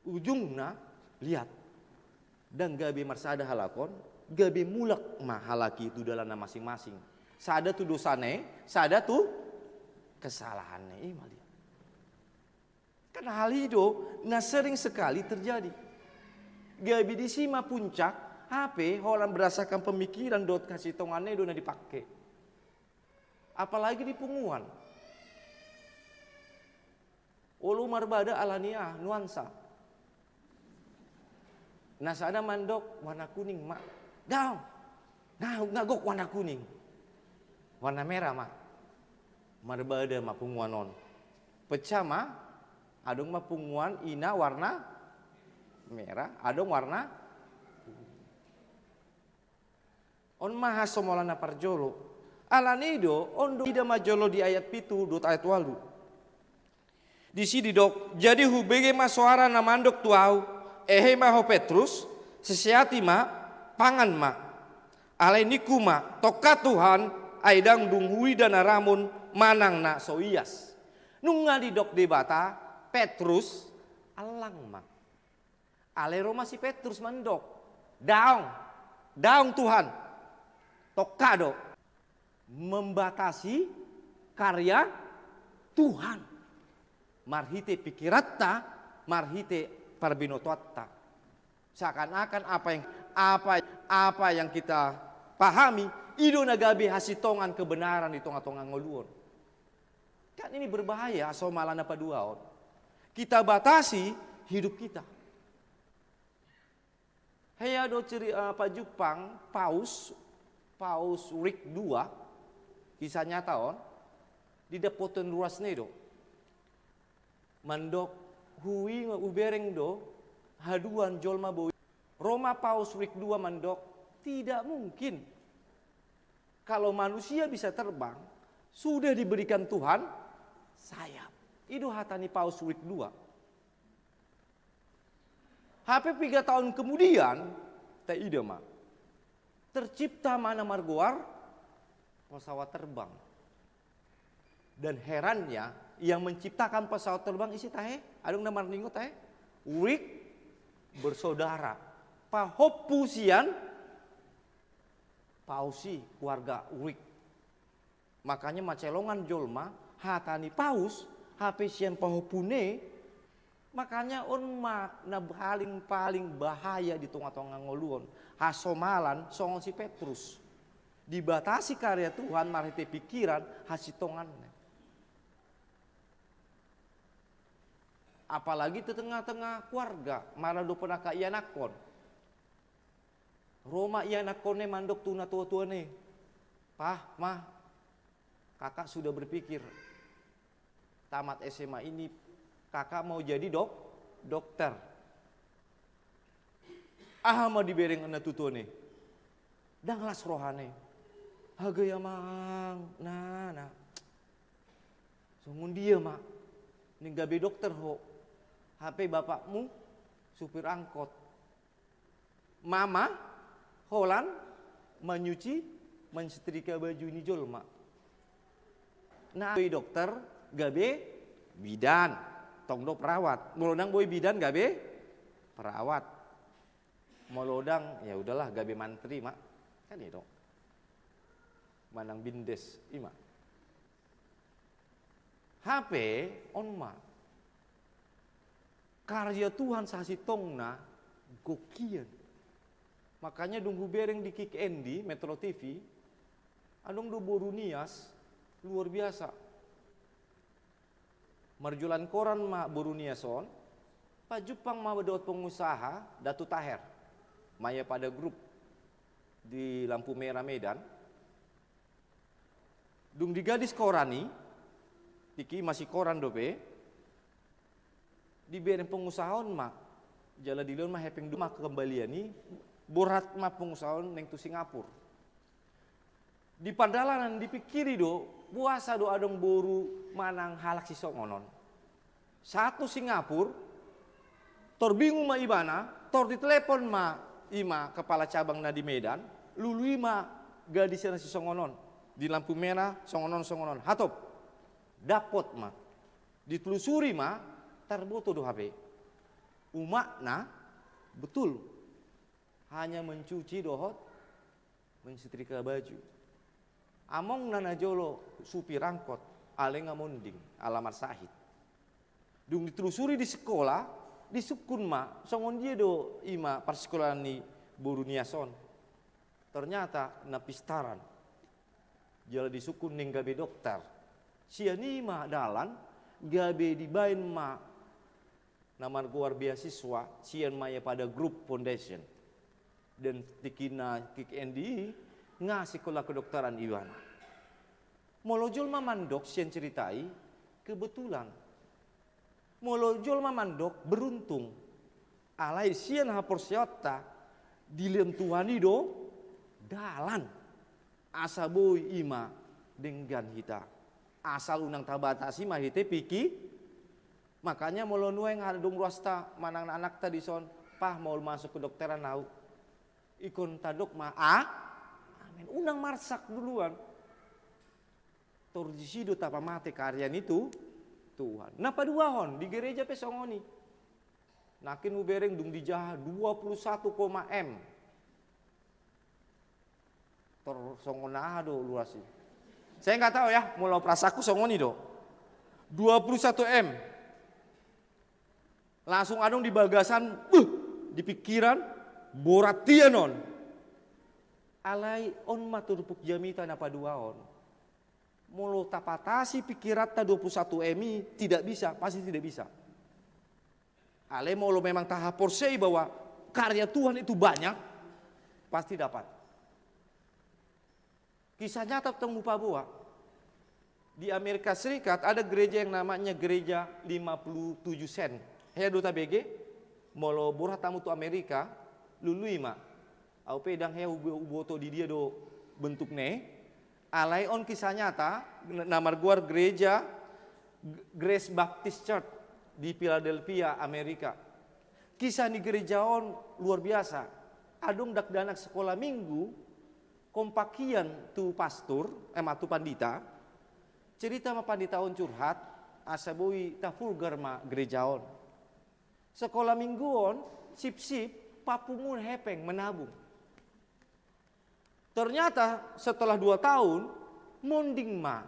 Ujungnya lihat, dan gabe marsada halakon, gabe mulak mah halaki itu dalam masing-masing. Sada tu dosane, sada tu kesalahannya. Lihat. Karena hal itu sering sekali terjadi. Gabe di sima puncak, HP orang berdasarkan pemikiran dot kasih tongannya dona dipakai. Apalagi di punguan. Olu marbada alania nuansa. Nasada mandok warna kuning mak, daun, ngagok warna kuning, warna merah mak, marbada mak punguan on, pecah mak, adong mak punguan ina warna merah, adong warna on maha somolana parjolo, alanido on do ida majolo di ayat pitu dot ayat walu, di sini dok, jadi hubege ma suara namandok tuau. Maho Petrus, sesiati ma, pangan ma, alai niku ma, toka Tuhan, aidang dunghui dan aramun, manang na soias. Nunga di dok debata, Petrus, alang ma. Alai Roma si Petrus mandok, daung Tuhan, toka do, membatasi karya Tuhan. Marhite pikiratta, marhite parbinotoatta. Seakan-akan apa yang kita pahami ido nagabe hasitongan kebenaran di tonga-tonga ngoluon. Kan ini berbahaya aso malana paduaon. Kita batasi hidup kita. Haya do ceri Jepang Paus Rik II kisah nyata on di dapoten ruas nedo. Mandok hui ubereng do haduan jolma boy Roma Paus Rik II mandok tidak mungkin kalau manusia bisa terbang sudah diberikan Tuhan sayap. Itu hatani Paus Rik II. HP 3 tahun kemudian tak ide mah tercipta mana margoar pesawat terbang. Dan herannya yang menciptakan pesawat terbang isi tahe, adung nama ningo tahe, Rik bersaudara, pahopusian, pausi keluarga Rik. Makanya macelongan jolma, hatani paus, hapesian pahopune, makanya onma na paling bahaya di tengah-tengah ngoluon, hasomalan songon si Petrus, dibatasi karya Tuhan, marite pikiran, hasitongannya. Apalagi di tengah-tengah keluarga, malah do pernah ka ianakon. Roma ianakone mandok tuna tua-tua nih. Pah, mah, kakak sudah berpikir tamat SMA ini kakak mau jadi dokter. Mau dibereng anak tutua nih. Danglas rohane. Haga ya mang, nah. Sungun dia mak, nih gabe dokter ho. HP bapakmu supir angkot. Mama Holland menyuci mensetrika baju ini jolma. Nah, boy dokter gabe bidan, tongdo perawat. Melodang boy bidan gabe perawat. Melodang ya udahlah gabe mantri mak. Kan itu. Manang bindes ima. HP on mak. Karya Tuhan sasi tongna gokian. Makanya dunggu bereng di Kik Endi Metro TV, adong do Borunias luar biasa. Marjulan koran ma Boruniason, Pak Jepang ma bedot pengusaha Datu Taher, maya pada grup di lampu merah Medan. Dung di gadis korani, iki masih koran dope. Di bereng pengusahaon mak jala dilon mah hepeng duma kembalian ni borat mah pengusahaon neng tu Singapura. Di padalanan dipikiri do puasa do adong boru manang halak sisok ngonon. Satu Singapura tor bingung mah ibana tor ditelepon mah ima kepala cabang na di Medan, lulu ima gadis na si songonon di lampu merah songonon hatop dapot ma ditelusuri ma terboto do HP umak na betul hanya mencuci dohot mensetrika baju among nana jolo supir angkot alenga monding alamat sahid dung ditelusuri di sekolah di sukun ma songon dia do ima persekolahan ni Boruniason ternyata napistaran jala di sukun ning gabe dokter siani ma dalan gabe dibain ma nama luar beasiswa sian maya pada grup foundation dan tikina kik endi ngasih sekolah kedokteran Iwan molojol ma mandok sian ceritai kebetulan molojol ma mandok beruntung alai sian hapor siota dilentuani do dalan asa boy ima dengan hita asal unang tabatasi mah hite piki makanya molo nueng hadung ruasta manang anak tadi son pah mau masuk ke dokteran nau ikon tadok mah amin unang marsak duluan torjisido tapa mate karyan itu Tuhan napa dua hon di gereja pesongoni nakin ubereng dung dijah 21, M tersongonah do luasi. Saya nggak tahu ya, mulai prasaku songoni do. 21 M. Langsung adong di bagasan, di pikiran boratianon. Alai on matur puk jamita napa dua on. Mulu tapatasi pikiran ta 21 M tidak bisa, pasti tidak bisa. Alai mulu memang tahap porsei bahwa karya Tuhan itu banyak, pasti dapat. Kisah nyata tentang Papua. Di Amerika Serikat ada gereja yang namanya gereja 57 sen. Hea dota BG, molo borah tamu tu Amerika, lului ma. Au pedang hea uboto di dia do bentuk ne. Alai on kisah nyata, nama guar gereja Grace Baptist Church di Philadelphia, Amerika. Kisah di gereja on luar biasa. Adong dak danak sekolah minggu, kompakian tu pastor, tu pandita, cerita ma pandita on curhat, asabui ta vulgar ma gerejaon. Sekolah mingguon, sip-sip, papungun hepeng menabung. Ternyata setelah 2 tahun, monding ma,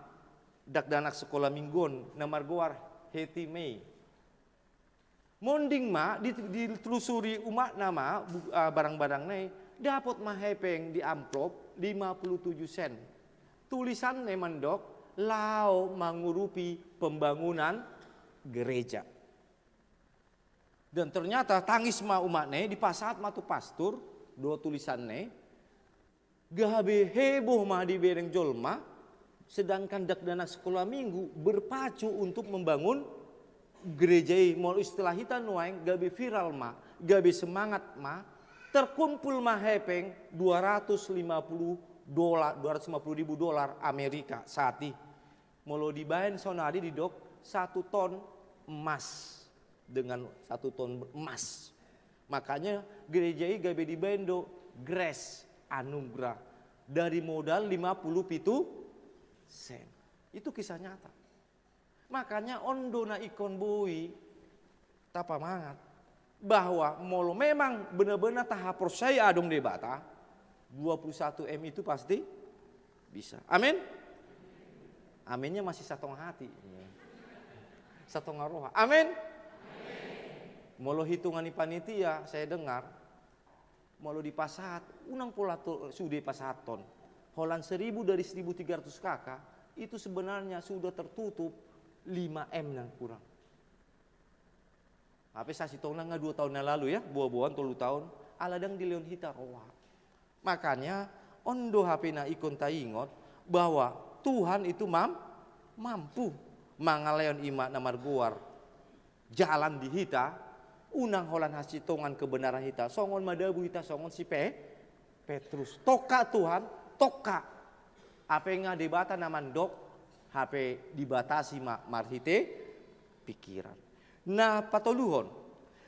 dak danak sekolah mingguon, namar goar heti Mei. Monding ma, ditelusuri umat nama, barang-barang nai, dapat mah hepeng di amplop 57 sen. Tulisan mendok lau mengurupi pembangunan gereja. Dan ternyata tangis ma umatne di pasat matu pastor dua tulisan ne gabe heboh mah di bereng jolma sedangkan dak dana sekolah minggu berpacu untuk membangun gereja mau istilah hitan nuaing gabe viral mah gabe semangat mah terkumpul mah hepeng $250 Amerika saat ini. Molo dibayan sonari di dok 1 ton emas dengan 1 ton emas. Makanya gereja ini gabe dibayan do Grace anugerah dari modal 57 sen. Itu kisah nyata. Makanya ondona ikon bui tapa mangat bahwa molo memang benar-benar tahap percaya adong debata 21 M itu pasti bisa. Amin. Aminnya masih setengah hati. Setengah roh. Amin. Molo hitungan di panitia saya dengar molo di pasat unang pola sudah pasaton. Holan 1000 dari 1300 kakak itu sebenarnya sudah tertutup 5 M yang kurang. Apa saya tahu nggak 2 tahun yang lalu ya, buah-buahan 30 tahun, aladang di Leon Hita roha. Makanya ondo HP na ikon taingot bahwa Tuhan itu mampu mangaleon ima namar guar jalan di hita, unang holan hasitongan kebenaran hita, songon madabu hita, songon si Petrus. Toka Tuhan, toka. Apa nga debata naman dok, HP dibatasi marhite pikiran. Nah patoluhon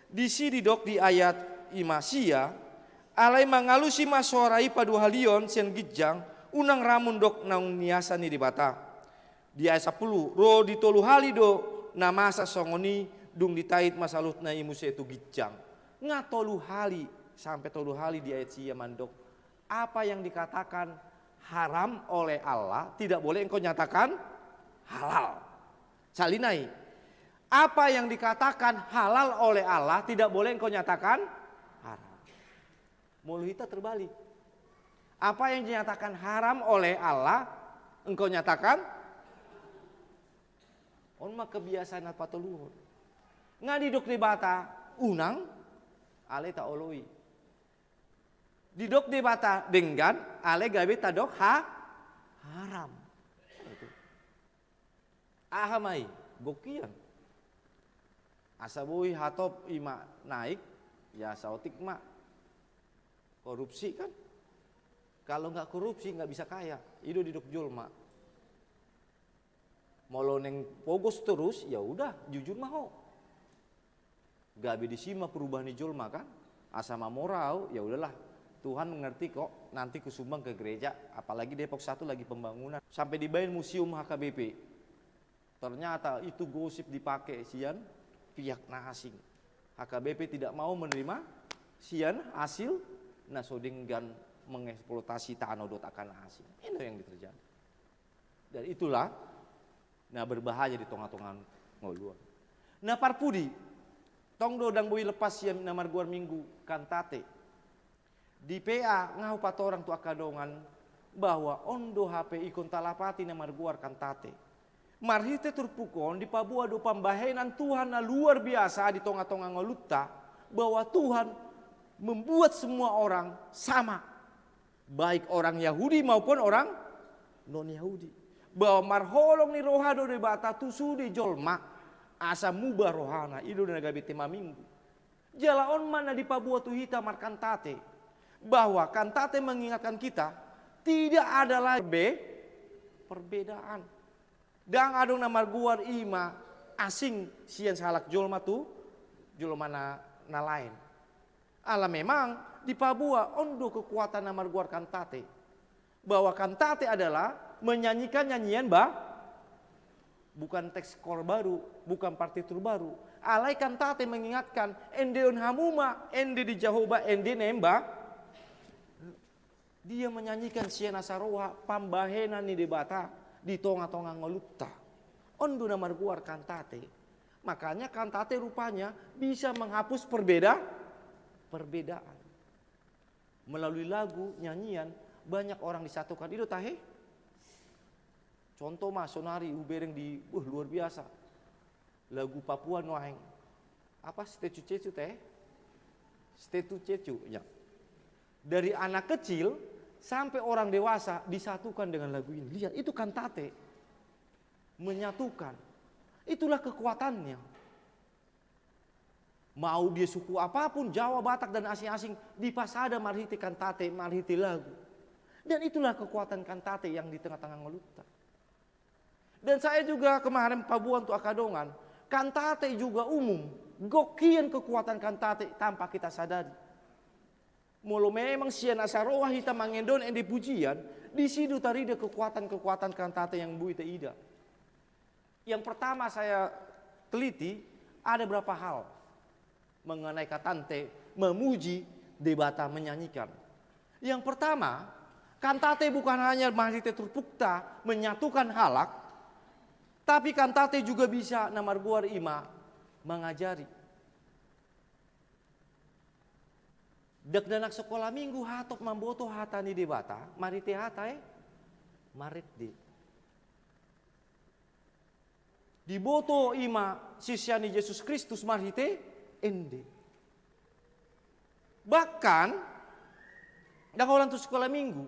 di sini dok di ayat Imasia alai mangalusi masorai padu halion sian gijang unang ramun dok naung niasa ni di bata. Di ayat 10 ro ditolu hali do namasa songoni dung ditait masalut na imu itu gijang. Ngatolu hali sampai tolu hali di ayat sia mandok. Apa yang dikatakan haram oleh Allah tidak boleh engkau nyatakan halal. Salinai. Apa yang dikatakan halal oleh Allah tidak boleh engkau nyatakan haram. Muluhita terbalik. Apa yang dinyatakan haram oleh Allah engkau nyatakan on mah kebiasaan apa toluhun. Ngadiduk di bata unang ale ta oloi. Didok di bata denggan ale gawe tadok haram. Itu. Ahamai gokian. Asabui hatop ima naik ya sautik mak korupsi kan. Kalau nggak korupsi nggak bisa kaya. Itu didok julma. Molo neng pogos terus ya udah jujur mah ho. Gabe disima perubahan di julma kan. Asama moral ya udahlah. Tuhan mengerti kok nanti kusumbang ke gereja. Apalagi Depok 1 lagi pembangunan. Sampai dibayar museum HKBP. Ternyata itu gosip dipakai sian pihak na asing. HKBP tidak mau menerima sian hasil nasodinggan mengeksploitasi tanah dot akan asing. Itu yang terjadi. Dan itulah nah berbahaya di tengah-tengah ngoluan. Nah parpudi tong dodang bui lepas sian namar guar minggu kantate. Di PA ngau orang tu akadongan bahwa ondo HP ikon talapati namar guar kantate. Marhite terpukon di Papua do pembahenan Tuhan na luar biasa di tengah-tengah ngolutta bahwa Tuhan membuat semua orang sama. Baik orang Yahudi maupun orang non-Yahudi. Bahwa marholong ni rohado di bata tusu di jolma asa mubah rohana ido na gabi tema minggu. Jalaon mana di Papua tu hita markantate. Bahwa kantate mengingatkan kita tidak ada lagi perbedaan. Dan adong namar guar ima asing sian salak jolma tu jolma na lain. Ala memang di Papua ondo kekuatan namar guar kantate. Bahwa kantate adalah menyanyikan nyanyian bukan teks kor baru, bukan partitur baru. Alai kantate mengingatkan endeon hamuma, ende di Jahoba, ende nemba. Dia menyanyikan siana saroha pambahenan ni debata di tonga-tonga ngelutta. Ondo namar guar kantate. Makanya kantate rupanya bisa menghapus perbedaan. Melalui lagu, nyanyian banyak orang disatukan. Itu tahe. Contoh mah sonari ubereng di luar biasa. Lagu Papua Noaheng. Apa stecu-cecu teh? Stetu-cecu ya. Dari anak kecil sampai orang dewasa disatukan dengan lagu ini. Lihat itu kantate menyatukan. Itulah kekuatannya. Mau dia suku apapun, Jawa, Batak dan asing-asing di pasada marhiti kantate, marhiti lagu. Dan itulah kekuatan kantate yang di tengah-tengah ngelutta. Dan saya juga kemarin pabuan tu akadongan, kantate juga umum. Gokian kekuatan kantate tanpa kita sadari. Mulu memang sian asaroah hita mangendon yang dipujian, di situ tarida kekuatan-kekuatan kantate yang bu ita ida. Yang pertama saya teliti ada berapa hal mengenai kantate memuji, debata, menyanyikan. Yang pertama, kantate bukan hanya marhite terpukta menyatukan halak, tapi kantate juga bisa namar guar ima mengajari. Dek danak sekolah minggu hatop mamboto hatani debata, marite hatai, marit di. Diboto ima sisyani Yesus Kristus marite ende. Bahkan dakolan tu sekolah minggu,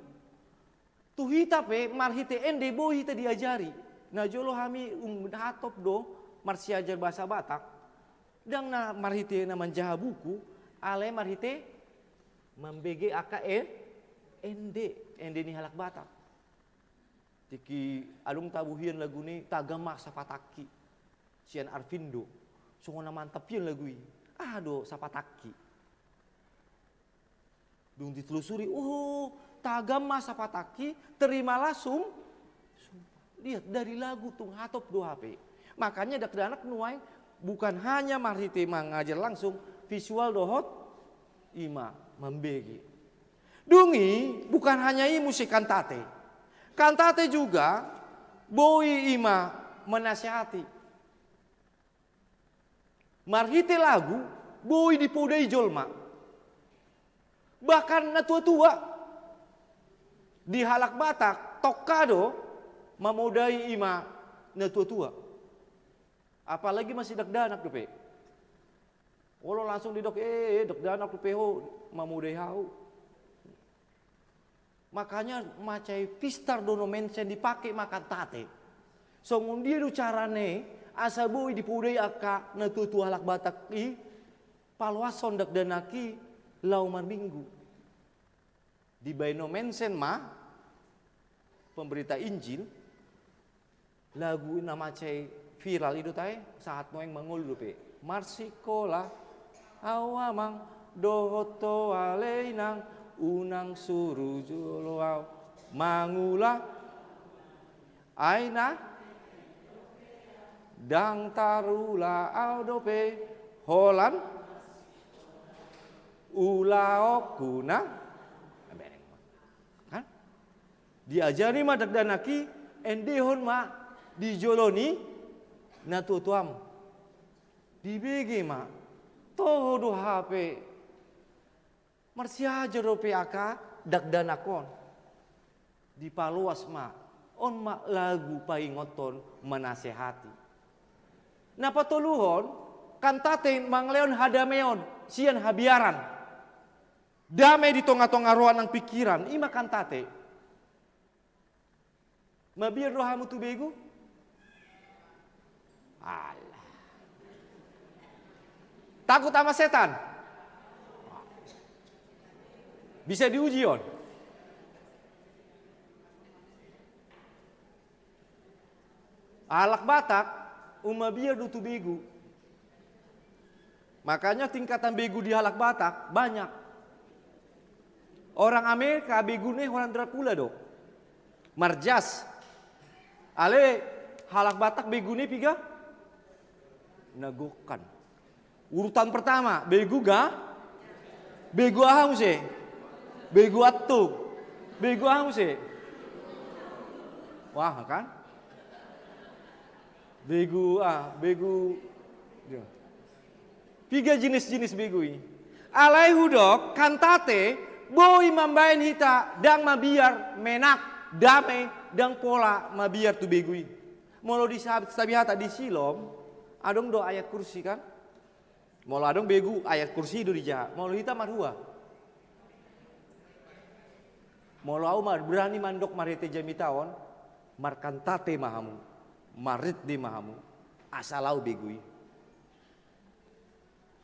tu hita pe marhite ende bo hita diajari. Na jolo hami hatop do marsiajar bahasa Batak, dan na marhite na manjaha buku, ale marhite membege aka ende ni halak Batak. Tiki alung tabuhian lagu ni tagamak sapataki. Sian Arvindo. Sungona mantap yan lagu ini. Ado sapataki. Dung ditelusuri, oh tagam masa pataki terima langsung. Lihat dari lagu tung hatop do HP. Makanya dak danak nuai bukan hanya marhite mengajar langsung, visual dohot ima membegi. Dungi bukan hanya i musik kantate. Kantate juga boi ima menasihati. Marhite lagu boi dipodai jolma. Bahkan na tua-tua di halak Batak tokado memodai ima na tua-tua. Apalagi masih dakdanak dope. Olo langsung didok dakdanak dope ho memodai hau. Makanya macai pistar dono mensen dipakai makan tate. So ngundia do carane asa boi dipodai aka na tua-tua halak Batak i palwason dakdanaki lau minggu. Di baino mensen pemberita Injil lagu nama cai viral itu tay saat moeng mangul dupe marsikola awamang dohoto aleinang unang suru joloau mangula aina dang tarula audope holan ulaok guna kan diajari madak danaki endehon di joloni na tuam di BG toho do HP marsia jero aka dak danakon di paluas on lagu paingoton menasehati napa toluhon kantate mangleon hadameon sian habiaran damai di tonga-tonga roan ng pikiran ima kantate mabiar rohamu tu begu. Alah. Takut sama setan? Bisa diuji on. Alak Batak umabia dutu begu. Makanya tingkatan begu di Halak Batak banyak. Orang Amerika begune orang Dracula do. Marjas. Ale Halak Batak begune piga nagokan. Urutan pertama begu begu aham se. Begu atuk. Begu aham se. Wah kan? Begu tiga jenis-jenis begu ini. Alai hudok kantate boi mambain hita dang mabiar menak damai dang pola mabiar tu begu ini. Molo di sabihata di Silom adong do ayat kursi kan? Molo adong begu ayat kursi do di jahat. Molo hita marhua. Molo au berani mandok marete jamitawan markantate mahamu. Marit di mahamu. Asalau begu ini.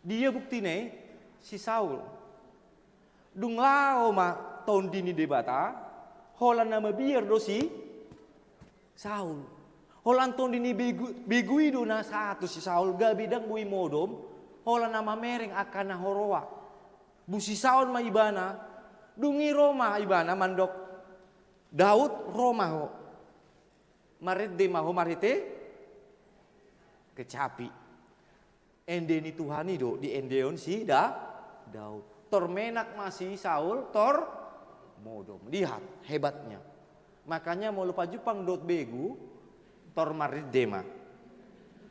Dia bukti nih si Saul. Dung lao tahun dini debata, holan nama biar dosi Saul. Holan tahun dini begui do na satu si Saul gak bidang bui modom, holan nama mereng akan horoa. Busi Saul ma ibana, dungi Roma ibana mandok. Daud Roma ho. Marit de maho marite kecapi. Endeni Tuhani do di endeon si Daud. Tormenak masih Saul tor modom. Lihat hebatnya. Makanya mau lupa Jepang dot begu tor maridema.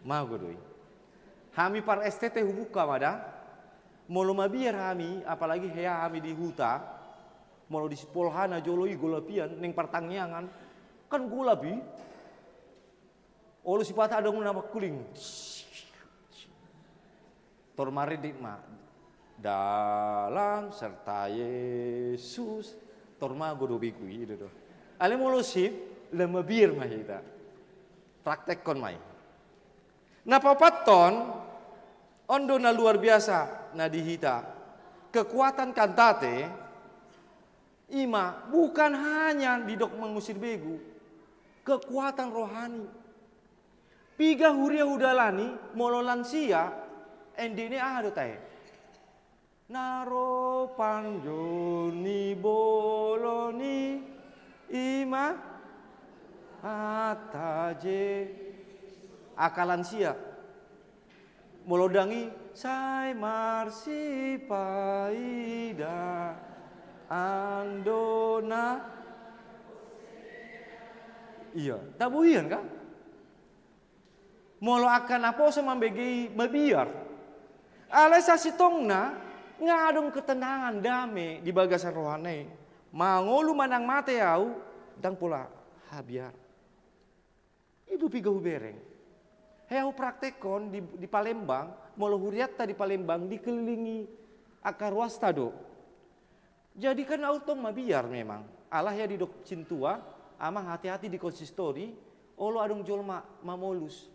Mau godoi. Hami par STT hubuka mada. Mau luma biar hami apalagi hea hami di huta. Mau di Polhana joloi golapian neng pertangyangan kan golapi. Olu sipata ada nama kuling. Tormaridit dalam serta Yesus torma godobiku itu doh. Ale molosip lemebir mah kita. Praktek kon mai. Na papaton ondo na luar biasa na dihita. Kekuatan kantate ima bukan hanya didok mengusir begu. Kekuatan rohani. Piga huria hudalani molo lansia endene ado tae. naro panjoni boloni ima ataje akalan sia molodangi sai marsi paida andona iya tabuhian kan molo akan apa sama begi babiar alesa sitongna ngadong ketenangan damai di bagasan rohani mangolu manang mate au dang pula habiar ibu pigahu bereng heu praktekon di Palembang molo huriatta di Palembang dikelilingi akar wastado jadi kan autom mabiar memang Allah ya di dok cintua amang hati-hati di konsistori olo adong jolma mamolus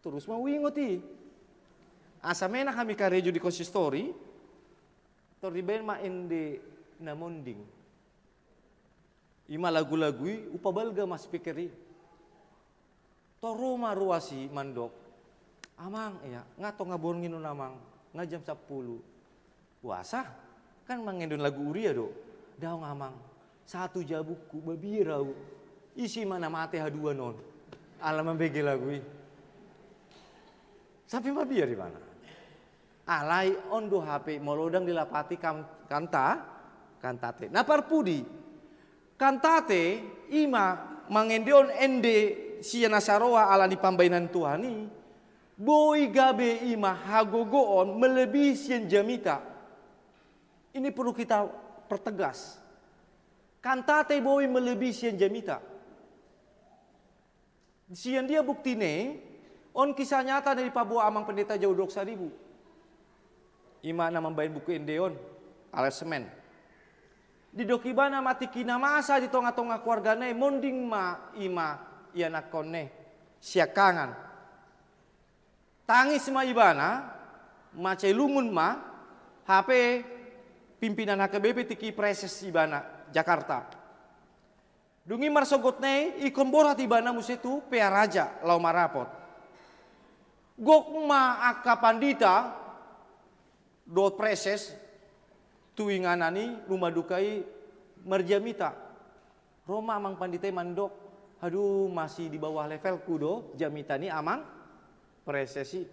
terus mau wingoti asamena kami karejo di konsistori toriben ma ende namonding ima lagu-lagui upabalga mas pikiri toroma ruasi mandok amang iya ngato ngabon nginu namang ngajam 10 puasa kan mangendon lagu uria do daong amang satu jabuku babirau isi mana mate hadua non alam bege lagui sampai mabir di mana alai ondo HP molodang dilapati kantate. Napar pudi kantate ima mangendion ende sia nasaroa ala di pambainan Tuhani boy gabe ima hagogoon melebihi sian jamita. Ini perlu kita pertegas. Kantate boy melebihi sian jamita. Sian dia buktine on kisah nyata dari Pabua Amang Pendeta Jauh 20.000. Ima na membain buku endeon ala semen. Di dokibana mati kina masa di tonga-tonga keluargane monding ma ima ia nakone siakangan. Tangis ma ibana macai lungun ma HP pimpinan HKBP tiki preses ibana Jakarta. Dungi marsogotne ikon borat ibana musetu pea raja lau marapot. Gok ma aka pandita do preses tuinganani rumah dukai merjamita Roma amang pandite mandok aduh masih di bawah levelku do jamita ni amang presesi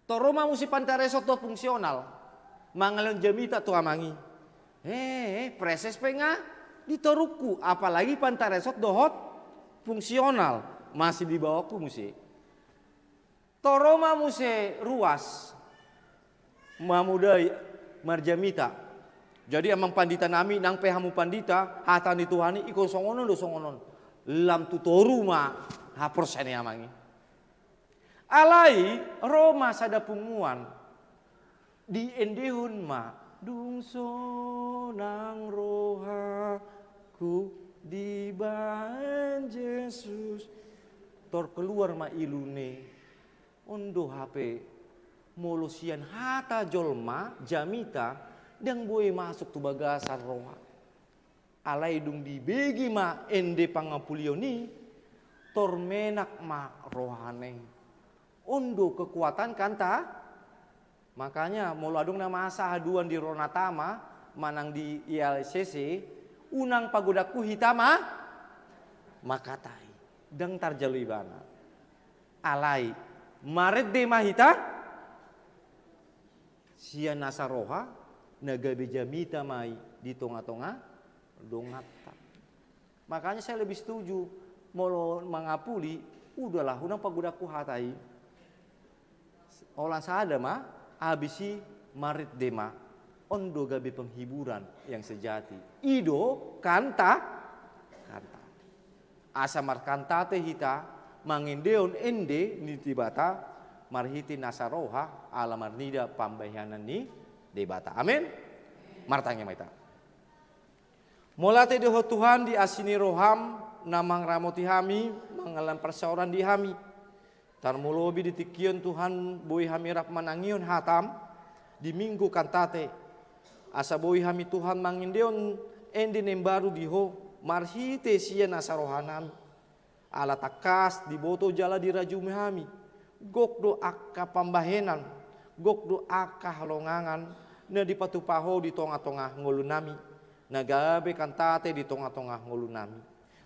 to Roma musi pantaresot do fungsional mangalon jamita tu amangi preses penga ditoruku apalagi pantaresot dohot fungsional masih di bawahku musi to Roma musi ruas mamudai marjamita. Jadi amang pandita nami nang pehamu pandita hatani Tuhani ikon songonon do songonon. Lam tutoru ma hapersene amangi. Alai Roma sada punguan di endehun ma dungso nang rohaku di ban Yesus tor keluar ma ilune ondo HP molosian hata jolma jamita dang boy masuk tu bagasan roha alai dung di begi ma ende pangapulioni tormenak ma rohane ondo kekuatan kanta makanya molo adung nama asa haduan di Ronatama manang di ILCC unang pagodaku hitama makatai dang tarjalu ibana alai maret de mahita sia nasaroha nagabe jamita mai di tonga-tonga dongata. Makanya saya lebih setuju molo mangapuli udahlah unang pagodaku hatai olan sada ma abisi marit dema ondo gabe penghiburan yang sejati ido kanta asamar kantate hita mangendeon ende nitibata marhiti nasaroha ala marnida pambayanan ni debata amin martanya maita molate doho Tuhan di asini roham namang ramoti hami mangalan persauran di hami tarmulobi ditikion Tuhan boy hami rap manangion hatam di minggu kantate asa boy hami Tuhan mangindeon endi nembaru diho marhite sia nasarohanam ala takas di boto jala di rajumi hami gok do akka pambahenan gok do aka halongangan na di patupaho di tonga-tonga ngulu nami, nagabe kantate di tonga-tonga ngulu nami.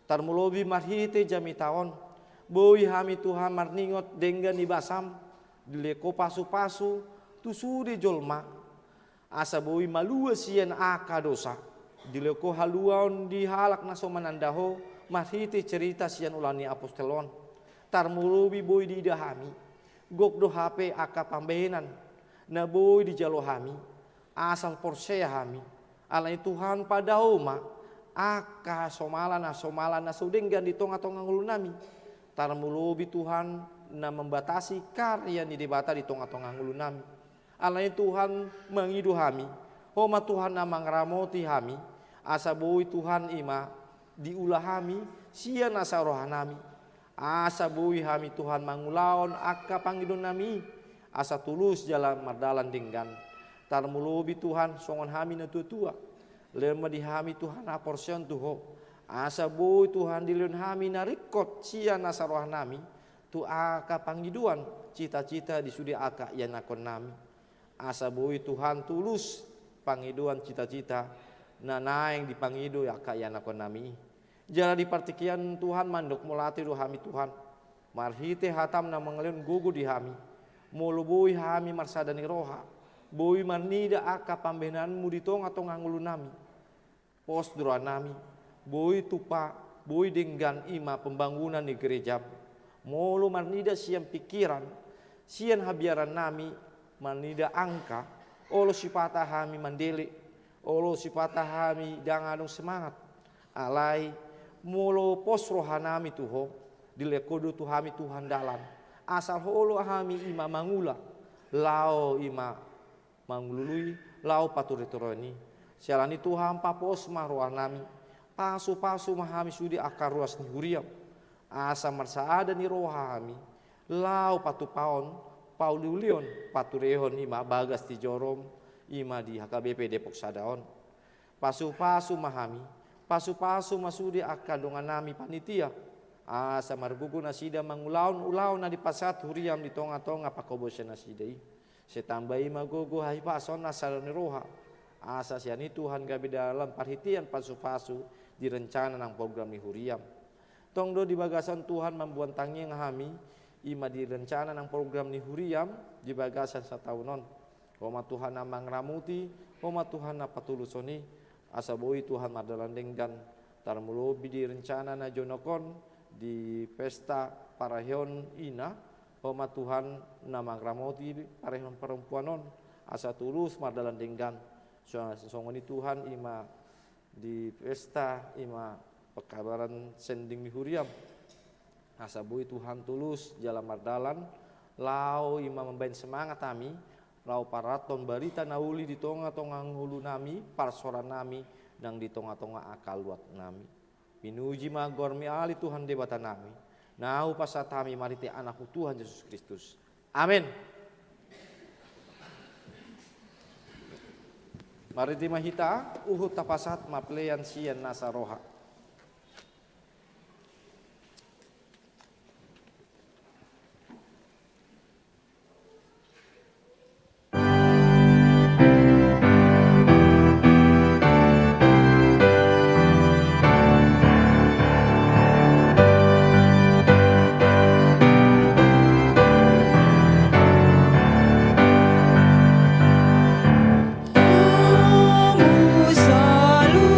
Tarmulobi marhite jami taon, boy hami Tuhan marningot denggan di basam, dileko pasu-pasu, tusuri jolma, asa boy malua sian aka dosa, dileko haluan di halak naso manandaho, marhite cerita sian ulani apostolon, tarmulobi boy di idahami, gok do HP aka pambenan, na boy di jalo hami, asal porsea hami, alai Tuhan pada oma, aka somala na sudenggan di tonga-tonga ngulu nami, tarmulobi Tuhan na membatasi karya ni debata di tonga-tonga ngulu nami, alai Tuhan mengidu hami, oma Tuhan na mangramoti hami, asa boy Tuhan ima diulah hami, sia nasa rohanami, asa boy hami Tuhan mangulaon aka pangidun nami, asa tulus jalan mardalan denggan. Tarmulobi Tuhan songon hami na tua-tua, lemah di hami Tuhan aporsion tuho, asa boy Tuhan diliun hami narikot sia nasa roh nami, tu aka panggiduan cita-cita di sudi aka yang nakon nami, asa boy Tuhan tulus panggiduan cita-cita na naeng di pangidu aka yang nakon nami, jala di partikian Tuhan mandok mulati do hami Tuhan, marhite hatam na mengeliun gugu di hami, mulu boy hami marsadani roha, boy manida aka pambenanmu di tonga-tonga ngulu nami, pos dura nami, boy tupa, boy denggan ima pembangunan di gereja, mulu manida sian pikiran, sian habiaran nami, manida angka, olo sipata hami mandele, olo sipata hami dangadong semangat, alai mulu pos rohanami tuho, dilekodo tu hami Tuhan dalam, asal holo hami ima mangula, lao ima mangulului lau paturituroni sialani Tuhan papos maruah nami pasu-pasu mahami sudi akar ruas ni huriam asa marsaada ni rohami lau patupaon pauliulion paturehon ima bagas di jorom ima di HKBP Depok Sadaon pasu-pasu mahami pasu-pasu masudi akar dongan nami panitia asa margugu nasida mangulaun na di pasat huriam di tonga-tonga pakobosya nasidai setambai magogo hai pason nasalani roha asa siani Tuhan gabe dalam perhatian pasu-pasu direncana nang program ni huriam tongdo di bagasan Tuhan membuat tangi hami ima direncana nang program ni huriam di bagasan satahunon homa Tuhan namang ramuti homa Tuhan na patulusoni asa boy Tuhan madalan denggan tarmulobi direncana na jonokon di pesta parahion ina homa Tuhan namang ramoti parehon perempuanon asa tulus mardalan denggan songoni Tuhan ima di pesta ima pekabaran sending di huriam asa boy Tuhan tulus jalan mardalan lau ima membain semangat kami lau paraton barita nauli di tonga-tonga ngulu nami parsoran nami dan di tonga-tonga akal luat nami pinuji magormi ali Tuhan debata nami nau pasatami marite anakku Tuhan Yesus Kristus. Amin. Mariti mahita uhut tapasat mapleyan sian nasaroha. Selalu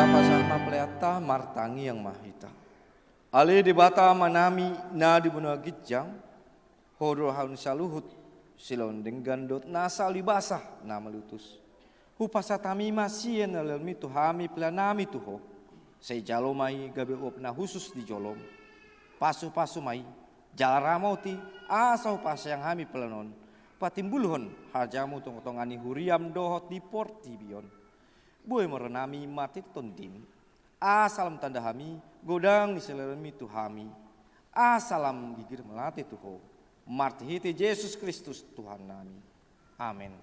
pasan mapleata martangi yang mahita. Ale di bata manami na di bunga gijang, hodro haun saluhut, silon denggandot nasa libasah na malutus. Hupasatami masien alalmi tuhami planami tuho, say jalo mai gabi op na husus di jolom. Pasu-pasu mai, jalaramoti asa hupas yang hami planon, patimbulhon harjamu tong-tongani huriam dohot di porti bion. Boy merenami mati tondim. Asalam tanda hami godang diseleremi tuhami. Asalam gigir melati tuho. Marti hiti Yesus Kristus Tuhan nami. Amin.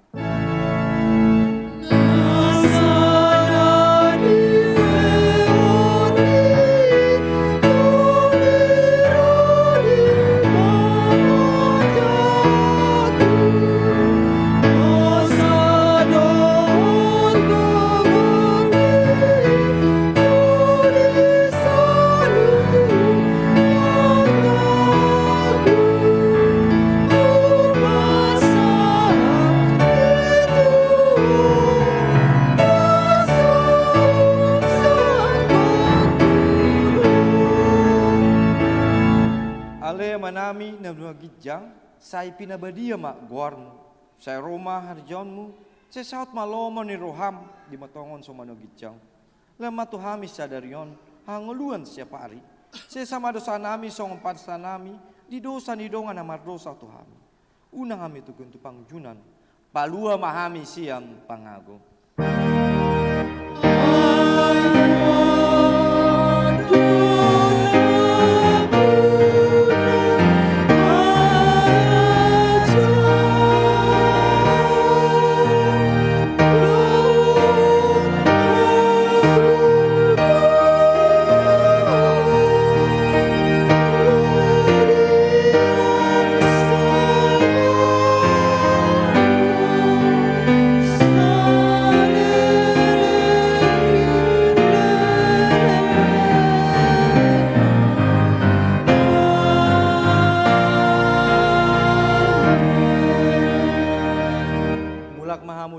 Ale manami na bunga gijang, say pinabadia mak guarmu, say Roma harjonmu, say saut maloma ni roham di matongon so mano gijang. Lama tuhami sadarion, hanguluan siapa ari, say sama dosa nami so ngumpat sanami, di dosa ni dongan amar dosa tuhami. Unang kami tugun tupang junan, palua mahami siam pangago.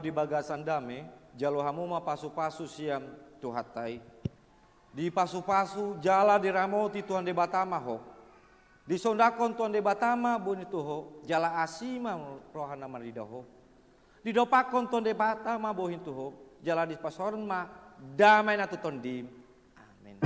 Di bagasan dame, jalo hamu ma pasu-pasu siam tuhatai. Di pasu-pasu jala di ramoti tuan de batama ho. Di sondakon tuan de batama buni tuho, jala asima rohana maridaho. Di dopakon tuan de batama bohin tuho, jala di pasoran ma damai na tuton dim. Amin.